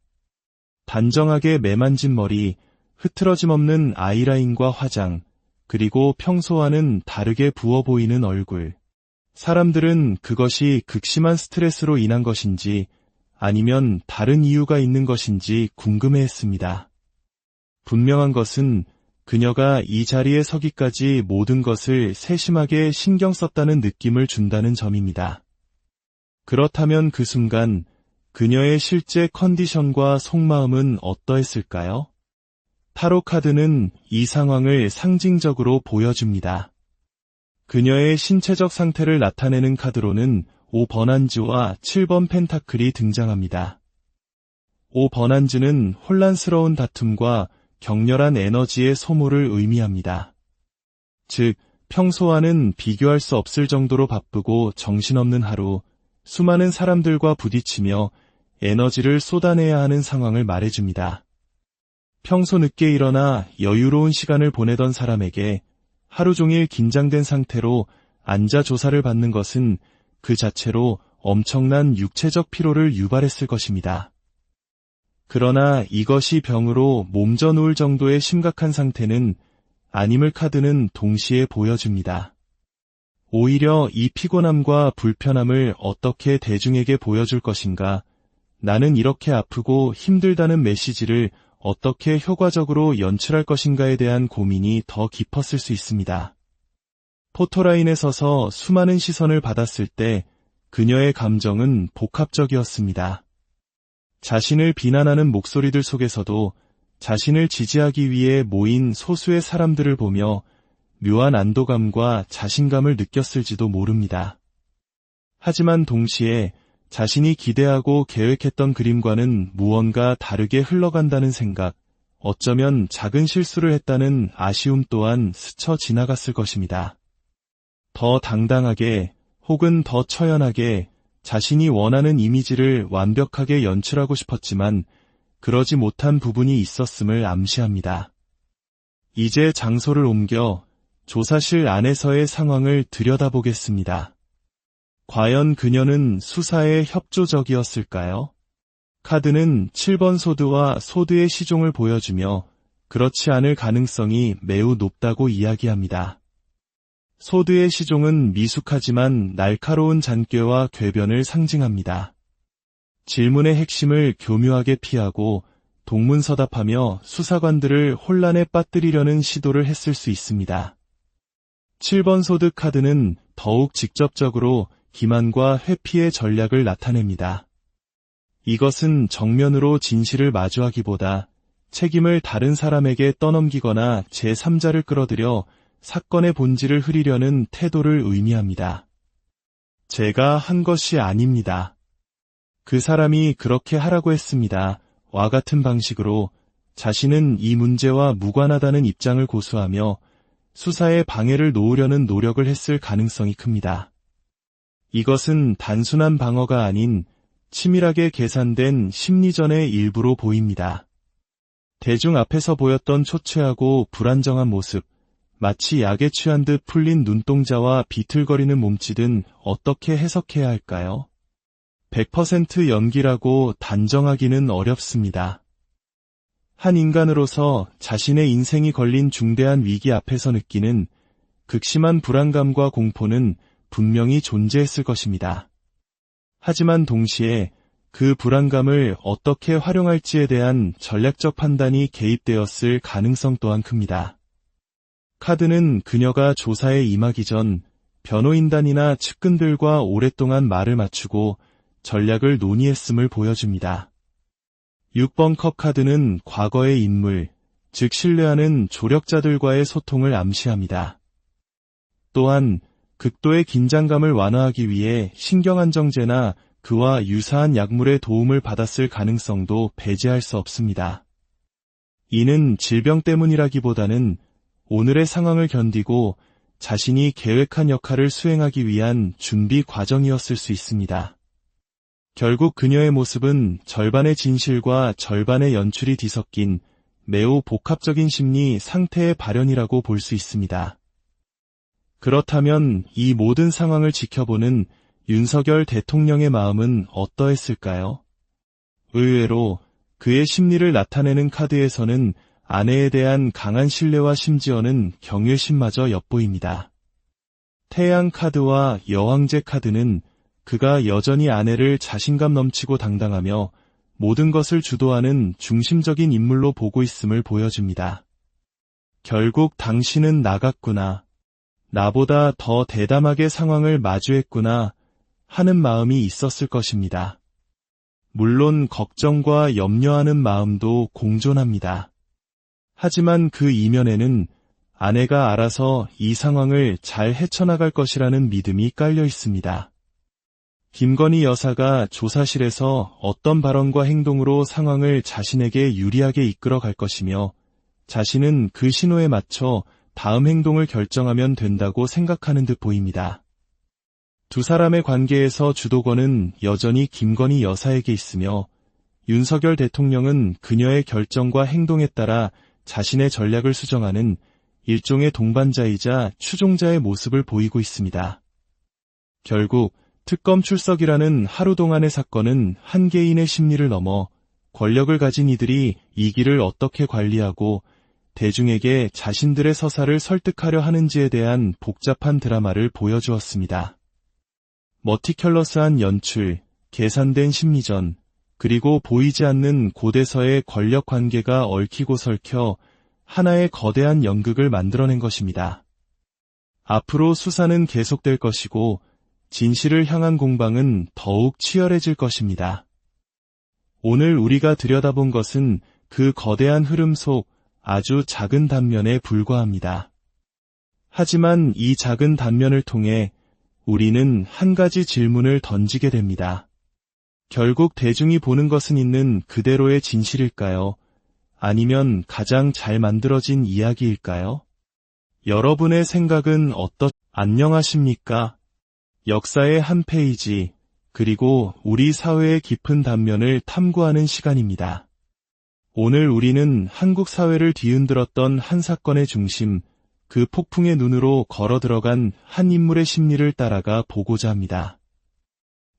단정하게 매만진 머리, 흐트러짐 없는 아이라인과 화장, 그리고 평소와는 다르게 부어 보이는 얼굴. 사람들은 그것이 극심한 스트레스로 인한 것인지 아니면 다른 이유가 있는 것인지 궁금해했습니다. 분명한 것은 그녀가 이 자리에 서기까지 모든 것을 세심하게 신경 썼다는 느낌을 준다는 점입니다. 그렇다면 그 순간 그녀의 실제 컨디션과 속마음은 어떠했을까요? 타로 카드는 이 상황을 상징적으로 보여줍니다. 그녀의 신체적 상태를 나타내는 카드로는 5번안즈와 7번 펜타클이 등장합니다. 5번안즈는 혼란스러운 다툼과 격렬한 에너지의 소모를 의미합니다. 즉, 평소와는 비교할 수 없을 정도로 바쁘고 정신없는 하루, 수많은 사람들과 부딪히며 에너지를 쏟아내야 하는 상황을 말해줍니다. 평소 늦게 일어나 여유로운 시간을 보내던 사람에게 하루 종일 긴장된 상태로 앉아 조사를 받는 것은 그 자체로 엄청난 육체적 피로를 유발했을 것입니다. 그러나 이것이 병으로 몸져 누울 정도의 심각한 상태는 아님을 카드는 동시에 보여줍니다. 오히려 이 피곤함과 불편함을 어떻게 대중에게 보여줄 것인가, 나는 이렇게 아프고 힘들다는 메시지를 어떻게 효과적으로 연출할 것인가에 대한 고민이 더 깊었을 수 있습니다. 포토라인에 서서 수많은 시선을 받았을 때 그녀의 감정은 복합적이었습니다. 자신을 비난하는 목소리들 속에서도 자신을 지지하기 위해 모인 소수의 사람들을 보며 묘한 안도감과 자신감을 느꼈을지도 모릅니다. 하지만 동시에 자신이 기대하고 계획했던 그림과는 무언가 다르게 흘러간다는 생각, 어쩌면 작은 실수를 했다는 아쉬움 또한 스쳐 지나갔을 것입니다. 더 당당하게 혹은 더 처연하게 자신이 원하는 이미지를 완벽하게 연출하고 싶었지만 그러지 못한 부분이 있었음을 암시합니다. 이제 장소를 옮겨 조사실 안에서의 상황을 들여다보겠습니다. 과연 그녀는 수사에 협조적이었을까요? 카드는 7번 소드와 소드의 시종을 보여주며 그렇지 않을 가능성이 매우 높다고 이야기합니다. 소드의 시종은 미숙하지만 날카로운 잔꾀와 궤변을 상징합니다. 질문의 핵심을 교묘하게 피하고 동문서답하며 수사관들을 혼란에 빠뜨리려는 시도를 했을 수 있습니다. 7번 소드 카드는 더욱 직접적으로 기만과 회피의 전략을 나타냅니다. 이것은 정면으로 진실을 마주하기보다 책임을 다른 사람에게 떠넘기거나 제3자를 끌어들여 사건의 본질을 흐리려는 태도를 의미합니다. 제가 한 것이 아닙니다. 그 사람이 그렇게 하라고 했습니다. 와 같은 방식으로 자신은 이 문제와 무관하다는 입장을 고수하며 수사에 방해를 놓으려는 노력을 했을 가능성이 큽니다. 이것은 단순한 방어가 아닌 치밀하게 계산된 심리전의 일부로 보입니다. 대중 앞에서 보였던 초췌하고 불안정한 모습, 마치 약에 취한 듯 풀린 눈동자와 비틀거리는 몸짓은 어떻게 해석해야 할까요? 100% 연기라고 단정하기는 어렵습니다. 한 인간으로서 자신의 인생이 걸린 중대한 위기 앞에서 느끼는 극심한 불안감과 공포는 분명히 존재했을 것입니다. 하지만 동시에 그 불안감을 어떻게 활용할지에 대한 전략적 판단이 개입되었을 가능성 또한 큽니다. 카드는 그녀가 조사에 임하기 전 변호인단이나 측근들과 오랫동안 말을 맞추고 전략을 논의했음을 보여줍니다. 6번 컵 카드는 과거의 인물, 즉 신뢰하는 조력자들과의 소통을 암시합니다. 또한 극도의 긴장감을 완화하기 위해 신경안정제나 그와 유사한 약물의 도움을 받았을 가능성도 배제할 수 없습니다. 이는 질병 때문이라기보다는 오늘의 상황을 견디고 자신이 계획한 역할을 수행하기 위한 준비 과정이었을 수 있습니다. 결국 그녀의 모습은 절반의 진실과 절반의 연출이 뒤섞인 매우 복합적인 심리 상태의 발현이라고 볼 수 있습니다. 그렇다면 이 모든 상황을 지켜보는 윤석열 대통령의 마음은 어떠했을까요? 의외로 그의 심리를 나타내는 카드에서는 아내에 대한 강한 신뢰와 심지어는 경외심마저 엿보입니다. 태양 카드와 여왕제 카드는 그가 여전히 아내를 자신감 넘치고 당당하며 모든 것을 주도하는 중심적인 인물로 보고 있음을 보여줍니다. 결국 당신은 나갔구나. 나보다 더 대담하게 상황을 마주했구나 하는 마음이 있었을 것입니다. 물론 걱정과 염려하는 마음도 공존합니다. 하지만 그 이면에는 아내가 알아서 이 상황을 잘 헤쳐나갈 것이라는 믿음이 깔려 있습니다. 김건희 여사가 조사실에서 어떤 발언과 행동으로 상황을 자신에게 유리하게 이끌어 갈 것이며 자신은 그 신호에 맞춰 다음 행동을 결정하면 된다고 생각하는 듯 보입니다. 두 사람의 관계에서 주도권은 여전히 김건희 여사에게 있으며 윤석열 대통령은 그녀의 결정과 행동에 따라 자신의 전략을 수정하는 일종의 동반자이자 추종자의 모습을 보이고 있습니다. 결국 특검 출석이라는 하루 동안의 사건은 한 개인의 심리를 넘어 권력을 가진 이들이 이 길을 어떻게 관리하고 대중에게 자신들의 서사를 설득하려 하는지에 대한 복잡한 드라마를 보여주었습니다. 머티큘러스한 연출, 계산된 심리전, 그리고 보이지 않는 고대서의 권력 관계가 얽히고 설켜 하나의 거대한 연극을 만들어낸 것입니다. 앞으로 수사는 계속될 것이고 진실을 향한 공방은 더욱 치열해질 것입니다. 오늘 우리가 들여다본 것은 그 거대한 흐름 속 아주 작은 단면에 불과합니다. 하지만 이 작은 단면을 통해 우리는 한 가지 질문을 던지게 됩니다. 결국 대중이 보는 것은 있는 그대로의 진실일까요? 아니면 가장 잘 만들어진 이야기일까요? 여러분의 생각은 안녕하십니까? 역사의 한 페이지, 그리고 우리 사회의 깊은 단면을 탐구하는 시간입니다. 오늘 우리는 한국 사회를 뒤흔들었던 한 사건의 중심, 그 폭풍의 눈으로 걸어 들어간 한 인물의 심리를 따라가 보고자 합니다.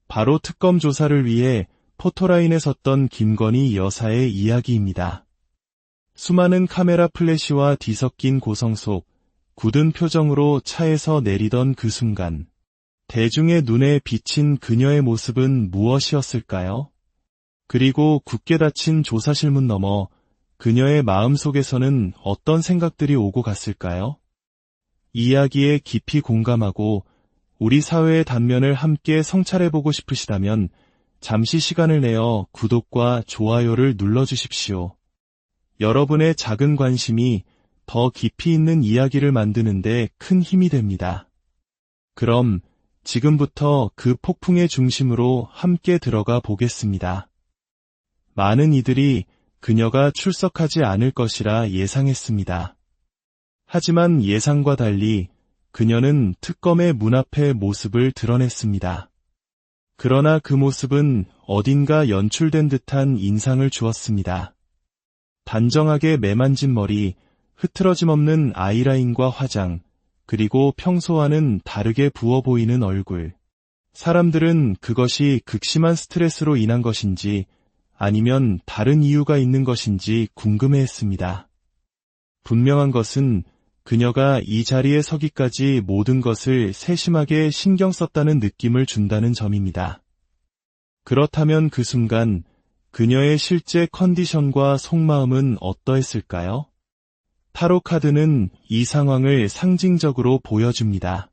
바로 특검 조사를 위해 포토라인에 섰던 김건희 여사의 이야기입니다. 수많은 카메라 플래시와 뒤섞인 고성 속 굳은 표정으로 차에서 내리던 그 순간, 대중의 눈에 비친 그녀의 모습은 무엇이었을까요? 그리고 굳게 닫힌 조사실 문 너머 그녀의 마음 속에서는 어떤 생각들이 오고 갔을까요? 이야기에 깊이 공감하고 우리 사회의 단면을 함께 성찰해보고 싶으시다면 잠시 시간을 내어 구독과 좋아요를 눌러주십시오. 여러분의 작은 관심이 더 깊이 있는 이야기를 만드는 데 큰 힘이 됩니다. 그럼 지금부터 그 폭풍의 중심으로 함께 들어가 보겠습니다. 많은 이들이 그녀가 출석하지 않을 것이라 예상했습니다. 하지만 예상과 달리 그녀는 특검의 문 앞에 모습을 드러냈습니다. 그러나 그 모습은 어딘가 연출된 듯한 인상을 주었습니다. 단정하게 매만진 머리, 흐트러짐 없는 아이라인과 화장, 그리고 평소와는 다르게 부어 보이는 얼굴. 사람들은 그것이 극심한 스트레스로 인한 것인지 아니면 다른 이유가 있는 것인지 궁금해했습니다. 분명한 것은 그녀가 이 자리에 서기까지 모든 것을 세심하게 신경 썼다는 느낌을 준다는 점입니다. 그렇다면 그 순간 그녀의 실제 컨디션과 속마음은 어떠했을까요? 타로 카드는 이 상황을 상징적으로 보여줍니다.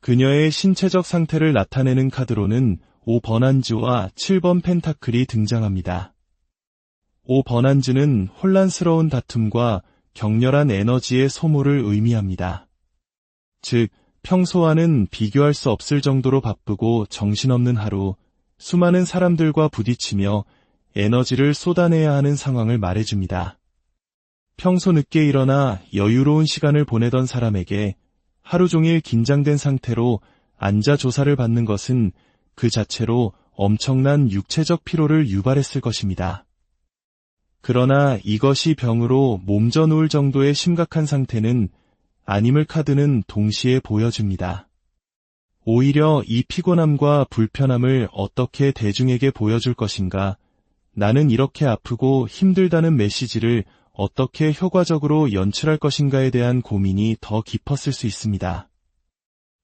그녀의 신체적 상태를 나타내는 카드로는 5번안즈와 7번 펜타클이 등장합니다. 5번안즈는 혼란스러운 다툼과 격렬한 에너지의 소모를 의미합니다. 즉, 평소와는 비교할 수 없을 정도로 바쁘고 정신없는 하루, 수많은 사람들과 부딪히며 에너지를 쏟아내야 하는 상황을 말해줍니다. 평소 늦게 일어나 여유로운 시간을 보내던 사람에게 하루 종일 긴장된 상태로 앉아 조사를 받는 것은 그 자체로 엄청난 육체적 피로를 유발했을 것입니다. 그러나 이것이 병으로 몸져 누울 정도의 심각한 상태는 아님을 카드는 동시에 보여줍니다. 오히려 이 피곤함과 불편함을 어떻게 대중에게 보여줄 것인가, 나는 이렇게 아프고 힘들다는 메시지를 어떻게 효과적으로 연출할 것인가에 대한 고민이 더 깊었을 수 있습니다.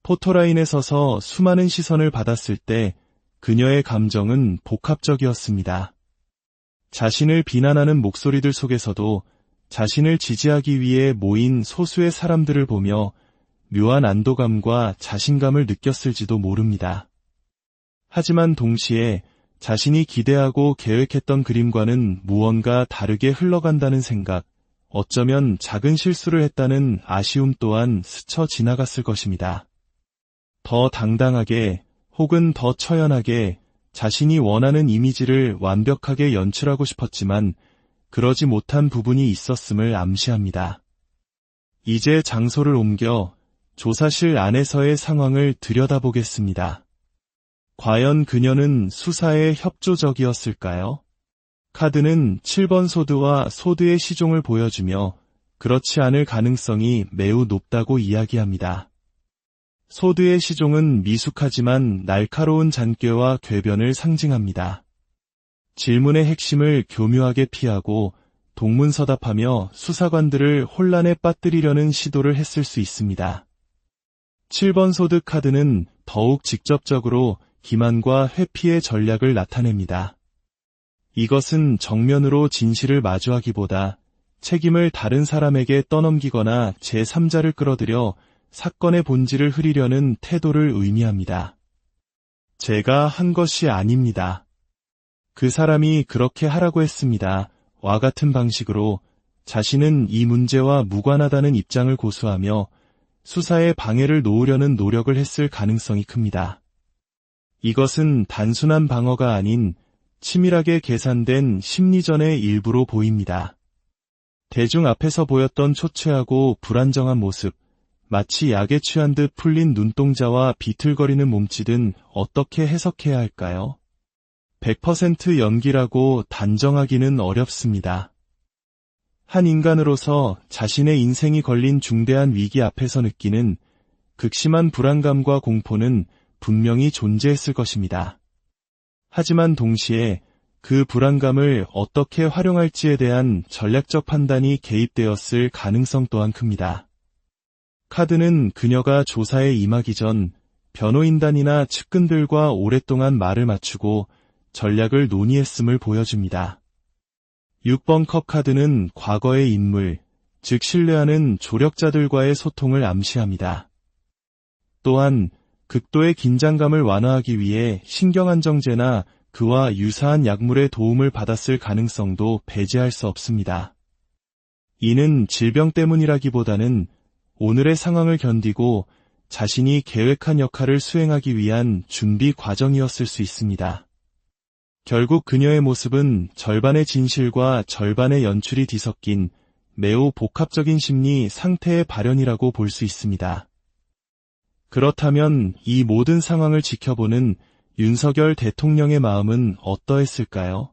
포토라인에 서서 수많은 시선을 받았을 때 그녀의 감정은 복합적이었습니다. 자신을 비난하는 목소리들 속에서도 자신을 지지하기 위해 모인 소수의 사람들을 보며 묘한 안도감과 자신감을 느꼈을지도 모릅니다. 하지만 동시에 자신이 기대하고 계획했던 그림과는 무언가 다르게 흘러간다는 생각, 어쩌면 작은 실수를 했다는 아쉬움 또한 스쳐 지나갔을 것입니다. 더 당당하게 혹은 더 처연하게 자신이 원하는 이미지를 완벽하게 연출하고 싶었지만 그러지 못한 부분이 있었음을 암시합니다. 이제 장소를 옮겨 조사실 안에서의 상황을 들여다보겠습니다. 과연 그녀는 수사에 협조적이었을까요? 카드는 7번 소드와 소드의 시종을 보여주며 그렇지 않을 가능성이 매우 높다고 이야기합니다. 소드의 시종은 미숙하지만 날카로운 잔꾀와 궤변을 상징합니다. 질문의 핵심을 교묘하게 피하고 동문서답하며 수사관들을 혼란에 빠뜨리려는 시도를 했을 수 있습니다. 7번 소드 카드는 더욱 직접적으로 기만과 회피의 전략을 나타냅니다. 이것은 정면으로 진실을 마주하기보다 책임을 다른 사람에게 떠넘기거나 제3자를 끌어들여 사건의 본질을 흐리려는 태도를 의미합니다. 제가 한 것이 아닙니다. 그 사람이 그렇게 하라고 했습니다. 와 같은 방식으로 자신은 이 문제와 무관하다는 입장을 고수하며 수사에 방해를 놓으려는 노력을 했을 가능성이 큽니다. 이것은 단순한 방어가 아닌 치밀하게 계산된 심리전의 일부로 보입니다. 대중 앞에서 보였던 초췌하고 불안정한 모습, 마치 약에 취한 듯 풀린 눈동자와 비틀거리는 몸짓은 어떻게 해석해야 할까요? 100% 연기라고 단정하기는 어렵습니다. 한 인간으로서 자신의 인생이 걸린 중대한 위기 앞에서 느끼는 극심한 불안감과 공포는 분명히 존재했을 것입니다. 하지만 동시에 그 불안감을 어떻게 활용할지에 대한 전략적 판단이 개입되었을 가능성 또한 큽니다. 카드는 그녀가 조사에 임하기 전 변호인단이나 측근들과 오랫동안 말을 맞추고 전략을 논의했음을 보여줍니다. 6번 컵 카드는 과거의 인물, 즉 신뢰하는 조력자들과의 소통을 암시합니다. 또한 극도의 긴장감을 완화하기 위해 신경안정제나 그와 유사한 약물의 도움을 받았을 가능성도 배제할 수 없습니다. 이는 질병 때문이라기보다는 오늘의 상황을 견디고 자신이 계획한 역할을 수행하기 위한 준비 과정이었을 수 있습니다. 결국 그녀의 모습은 절반의 진실과 절반의 연출이 뒤섞인 매우 복합적인 심리 상태의 발현이라고 볼 수 있습니다. 그렇다면 이 모든 상황을 지켜보는 윤석열 대통령의 마음은 어떠했을까요?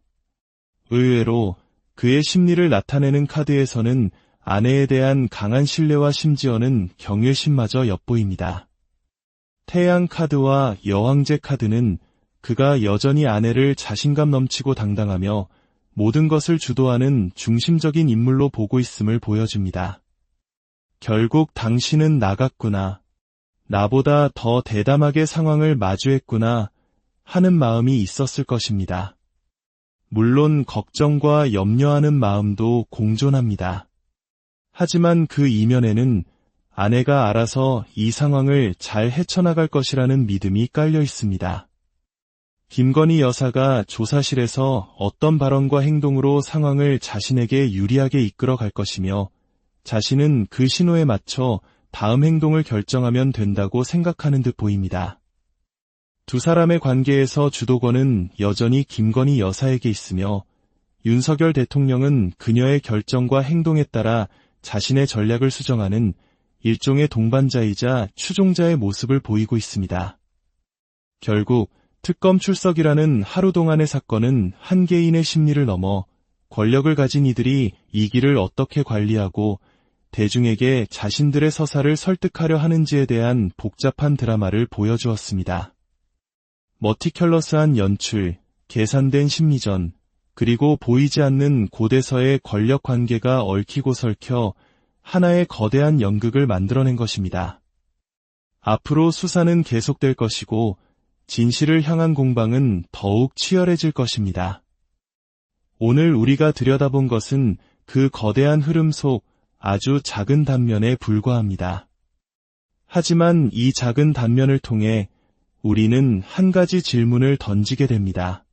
의외로 그의 심리를 나타내는 카드에서는 아내에 대한 강한 신뢰와 심지어는 경외심마저 엿보입니다. 태양 카드와 여왕제 카드는 그가 여전히 아내를 자신감 넘치고 당당하며 모든 것을 주도하는 중심적인 인물로 보고 있음을 보여줍니다. 결국 당신은 나갔구나. 나보다 더 대담하게 상황을 마주했구나 하는 마음이 있었을 것입니다. 물론 걱정과 염려하는 마음도 공존합니다. 하지만 그 이면에는 아내가 알아서 이 상황을 잘 헤쳐나갈 것이라는 믿음이 깔려 있습니다. 김건희 여사가 조사실에서 어떤 발언과 행동으로 상황을 자신에게 유리하게 이끌어 갈 것이며 자신은 그 신호에 맞춰 다음 행동을 결정하면 된다고 생각하는 듯 보입니다. 두 사람의 관계에서 주도권은 여전히 김건희 여사에게 있으며 윤석열 대통령은 그녀의 결정과 행동에 따라 자신의 전략을 수정하는 일종의 동반자이자 추종자의 모습을 보이고 있습니다. 결국 특검 출석이라는 하루 동안의 사건은 한 개인의 심리를 넘어 권력을 가진 이들이 이 길을 어떻게 관리하고 대중에게 자신들의 서사를 설득하려 하는지에 대한 복잡한 드라마를 보여주었습니다. 머티큘러스한 연출, 계산된 심리전, 그리고 보이지 않는 고대서의 권력 관계가 얽히고 설켜 하나의 거대한 연극을 만들어낸 것입니다. 앞으로 수사는 계속될 것이고 진실을 향한 공방은 더욱 치열해질 것입니다. 오늘 우리가 들여다본 것은 그 거대한 흐름 속 아주 작은 단면에 불과합니다. 하지만 이 작은 단면을 통해 우리는 한 가지 질문을 던지게 됩니다.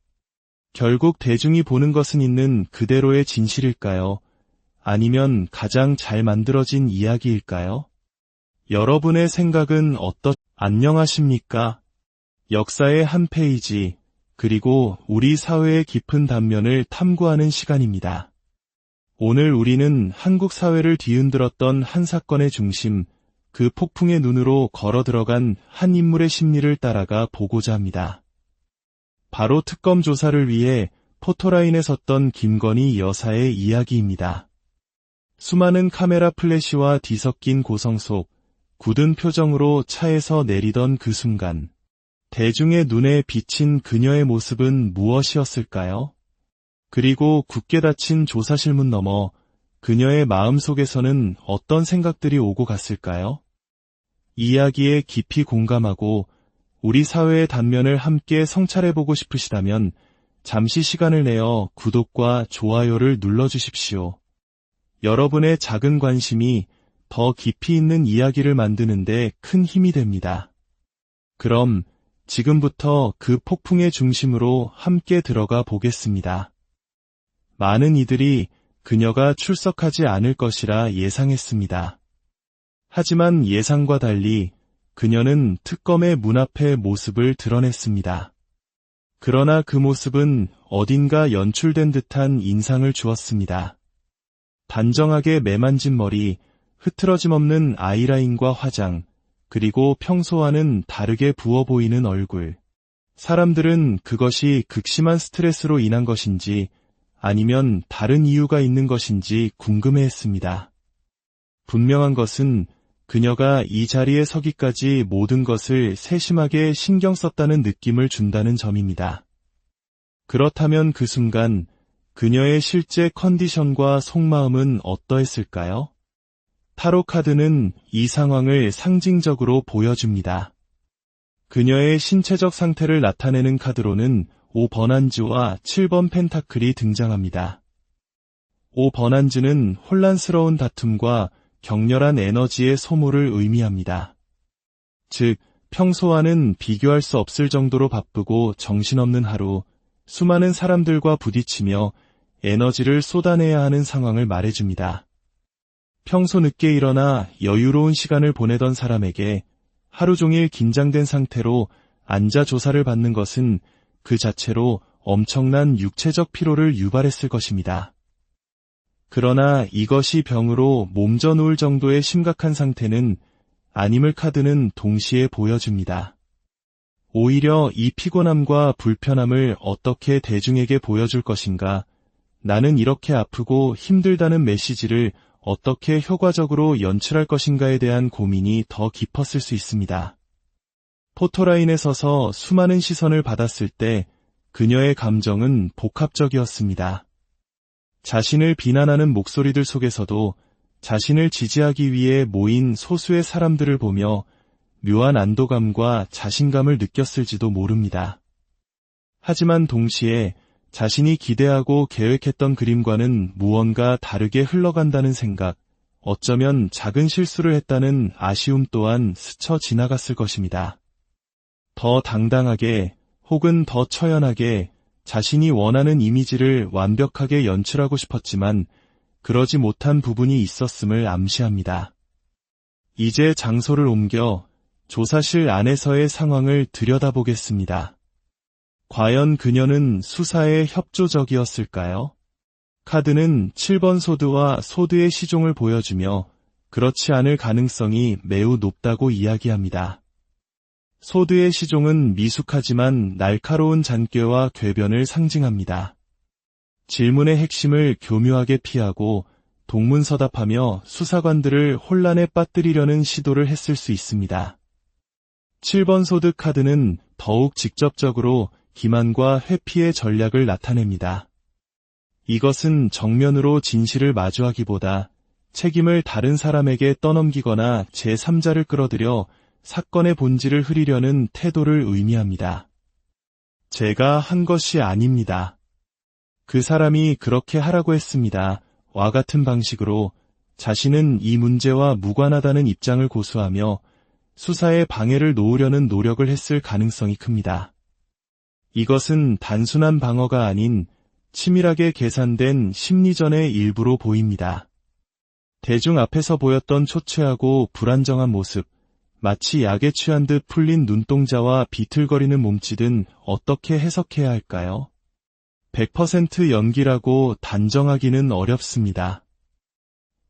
결국 대중이 보는 것은 있는 그대로의 진실일까요? 아니면 가장 잘 만들어진 이야기일까요? 여러분의 생각은 안녕하십니까? 역사의 한 페이지, 그리고 우리 사회의 깊은 단면을 탐구하는 시간입니다. 오늘 우리는 한국 사회를 뒤흔들었던 한 사건의 중심, 그 폭풍의 눈으로 걸어 들어간 한 인물의 심리를 따라가 보고자 합니다. 바로 특검 조사를 위해 포토라인에 섰던 김건희 여사의 이야기입니다. 수많은 카메라 플래시와 뒤섞인 고성 속 굳은 표정으로 차에서 내리던 그 순간, 대중의 눈에 비친 그녀의 모습은 무엇이었을까요? 그리고 굳게 닫힌 조사실문 너머 그녀의 마음속에서는 어떤 생각들이 오고 갔을까요? 이야기에 깊이 공감하고 우리 사회의 단면을 함께 성찰해보고 싶으시다면 잠시 시간을 내어 구독과 좋아요를 눌러주십시오. 여러분의 작은 관심이 더 깊이 있는 이야기를 만드는 데 큰 힘이 됩니다. 그럼 지금부터 그 폭풍의 중심으로 함께 들어가 보겠습니다. 많은 이들이 그녀가 출석하지 않을 것이라 예상했습니다. 하지만 예상과 달리 그녀는 특검의 문 앞의 모습을 드러냈습니다. 그러나 그 모습은 어딘가 연출된 듯한 인상을 주었습니다. 단정하게 매만진 머리, 흐트러짐 없는 아이라인과 화장, 그리고 평소와는 다르게 부어 보이는 얼굴. 사람들은 그것이 극심한 스트레스로 인한 것인지 아니면 다른 이유가 있는 것인지 궁금해했습니다. 분명한 것은 그녀가 이 자리에 서기까지 모든 것을 세심하게 신경 썼다는 느낌을 준다는 점입니다. 그렇다면 그 순간 그녀의 실제 컨디션과 속마음은 어떠했을까요? 타로 카드는 이 상황을 상징적으로 보여줍니다. 그녀의 신체적 상태를 나타내는 카드로는 5번안즈와 7번 펜타클이 등장합니다. 5번안즈는 혼란스러운 다툼과 격렬한 에너지의 소모를 의미합니다. 즉, 평소와는 비교할 수 없을 정도로 바쁘고 정신없는 하루, 수많은 사람들과 부딪히며 에너지를 쏟아내야 하는 상황을 말해줍니다. 평소 늦게 일어나 여유로운 시간을 보내던 사람에게 하루 종일 긴장된 상태로 앉아 조사를 받는 것은 그 자체로 엄청난 육체적 피로를 유발했을 것입니다. 그러나 이것이 병으로 몸져 누울 정도의 심각한 상태는 아님을 카드는 동시에 보여줍니다. 오히려 이 피곤함과 불편함을 어떻게 대중에게 보여줄 것인가, 나는 이렇게 아프고 힘들다는 메시지를 어떻게 효과적으로 연출할 것인가에 대한 고민이 더 깊었을 수 있습니다. 포토라인에 서서 수많은 시선을 받았을 때 그녀의 감정은 복합적이었습니다. 자신을 비난하는 목소리들 속에서도 자신을 지지하기 위해 모인 소수의 사람들을 보며 묘한 안도감과 자신감을 느꼈을지도 모릅니다. 하지만 동시에 자신이 기대하고 계획했던 그림과는 무언가 다르게 흘러간다는 생각, 어쩌면 작은 실수를 했다는 아쉬움 또한 스쳐 지나갔을 것입니다. 더 당당하게 혹은 더 처연하게 자신이 원하는 이미지를 완벽하게 연출하고 싶었지만 그러지 못한 부분이 있었음을 암시합니다. 이제 장소를 옮겨 조사실 안에서의 상황을 들여다보겠습니다. 과연 그녀는 수사에 협조적이었을까요? 카드는 7번 소드와 소드의 시종을 보여주며 그렇지 않을 가능성이 매우 높다고 이야기합니다. 소드의 시종은 미숙하지만 날카로운 잔꾀와 궤변을 상징합니다. 질문의 핵심을 교묘하게 피하고 동문서답하며 수사관들을 혼란에 빠뜨리려는 시도를 했을 수 있습니다. 7번 소드 카드는 더욱 직접적으로 기만과 회피의 전략을 나타냅니다. 이것은 정면으로 진실을 마주하기보다 책임을 다른 사람에게 떠넘기거나 제3자를 끌어들여 사건의 본질을 흐리려는 태도를 의미합니다. 제가 한 것이 아닙니다. 그 사람이 그렇게 하라고 했습니다. 와 같은 방식으로 자신은 이 문제와 무관하다는 입장을 고수하며 수사에 방해를 놓으려는 노력을 했을 가능성이 큽니다. 이것은 단순한 방어가 아닌 치밀하게 계산된 심리전의 일부로 보입니다. 대중 앞에서 보였던 초췌하고 불안정한 모습, 마치 약에 취한 듯 풀린 눈동자와 비틀거리는 몸짓은 어떻게 해석해야 할까요? 100% 연기라고 단정하기는 어렵습니다.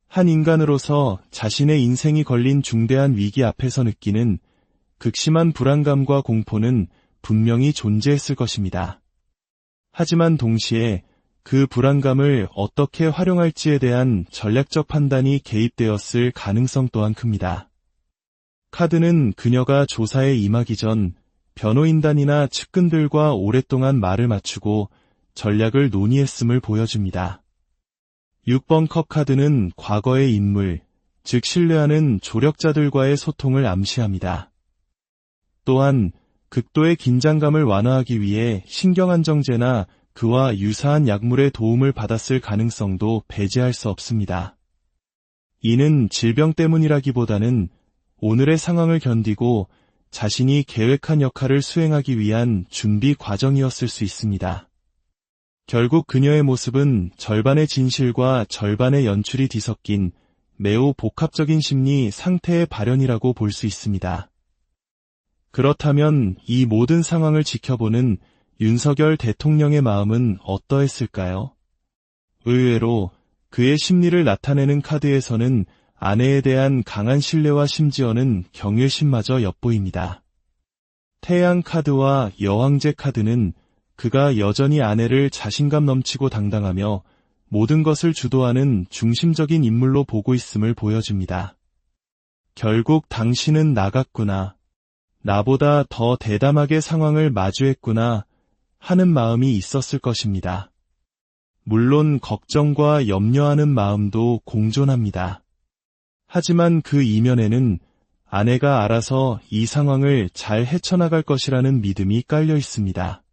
한 인간으로서 자신의 인생이 걸린 중대한 위기 앞에서 느끼는 극심한 불안감과 공포는 분명히 존재했을 것입니다. 하지만 동시에 그 불안감을 어떻게 활용할지에 대한 전략적 판단이 개입되었을 가능성 또한 큽니다. 카드는 그녀가 조사에 임하기 전 변호인단이나 측근들과 오랫동안 말을 맞추고 전략을 논의했음을 보여줍니다. 6번 컵 카드는 과거의 인물, 즉 신뢰하는 조력자들과의 소통을 암시합니다. 또한 극도의 긴장감을 완화하기 위해 신경안정제나 그와 유사한 약물의 도움을 받았을 가능성도 배제할 수 없습니다. 이는 질병 때문이라기보다는 오늘의 상황을 견디고 자신이 계획한 역할을 수행하기 위한 준비 과정이었을 수 있습니다. 결국 그녀의 모습은 절반의 진실과 절반의 연출이 뒤섞인 매우 복합적인 심리 상태의 발현이라고 볼 수 있습니다. 그렇다면 이 모든 상황을 지켜보는 윤석열 대통령의 마음은 어떠했을까요? 의외로 그의 심리를 나타내는 카드에서는 아내에 대한 강한 신뢰와 심지어는 경외심마저 엿보입니다. 태양 카드와 여왕제 카드는 그가 여전히 아내를 자신감 넘치고 당당하며 모든 것을 주도하는 중심적인 인물로 보고 있음을 보여줍니다. 결국 당신은 나갔구나. 나보다 더 대담하게 상황을 마주했구나 하는 마음이 있었을 것입니다. 물론 걱정과 염려하는 마음도 공존합니다. 하지만 그 이면에는 아내가 알아서 이 상황을 잘 헤쳐나갈 것이라는 믿음이 깔려 있습니다.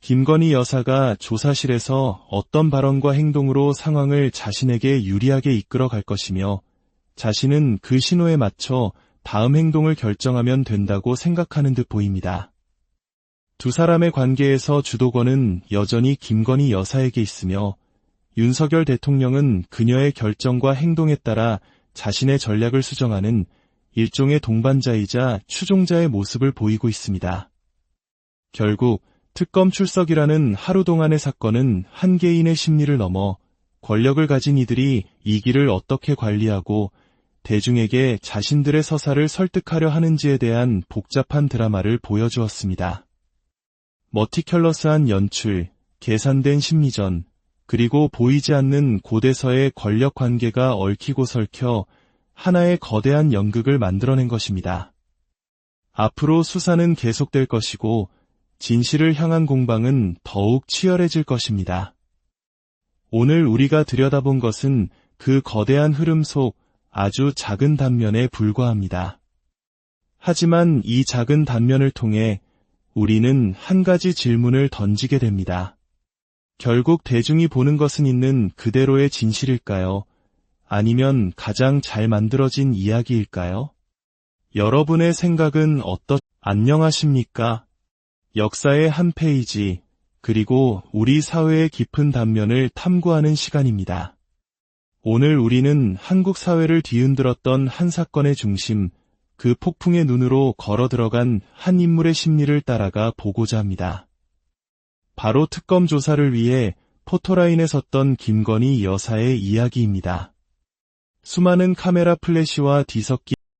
김건희 여사가 조사실에서 어떤 발언과 행동으로 상황을 자신에게 유리하게 이끌어 갈 것이며 자신은 그 신호에 맞춰 다음 행동을 결정하면 된다고 생각하는 듯 보입니다. 두 사람의 관계에서 주도권은 여전히 김건희 여사에게 있으며 윤석열 대통령은 그녀의 결정과 행동에 따라 자신의 전략을 수정하는 일종의 동반자이자 추종자의 모습을 보이고 있습니다. 결국 특검 출석이라는 하루 동안의 사건은 한 개인의 심리를 넘어 권력을 가진 이들이 이 길을 어떻게 관리하고 대중에게 자신들의 서사를 설득하려 하는지에 대한 복잡한 드라마를 보여주었습니다. 머티큘러스한 연출, 계산된 심리전, 그리고 보이지 않는 고대서의 권력 관계가 얽히고 설켜 하나의 거대한 연극을 만들어낸 것입니다. 앞으로 수사는 계속될 것이고 진실을 향한 공방은 더욱 치열해질 것입니다. 오늘 우리가 들여다본 것은 그 거대한 흐름 속 아주 작은 단면에 불과합니다. 하지만 이 작은 단면을 통해 우리는 한 가지 질문을 던지게 됩니다. 결국 대중이 보는 것은 있는 그대로의 진실일까요? 아니면 가장 잘 만들어진 이야기일까요? 여러분의 생각은 안녕하십니까? 역사의 한 페이지, 그리고 우리 사회의 깊은 단면을 탐구하는 시간입니다. 오늘 우리는 한국 사회를 뒤흔들었던 한 사건의 중심, 그 폭풍의 눈으로 걸어 들어간 한 인물의 심리를 따라가 보고자 합니다. 바로 특검 조사를 위해 포토라인에 섰던 김건희 여사의 이야기입니다. 수많은 카메라 플래시와 뒤섞인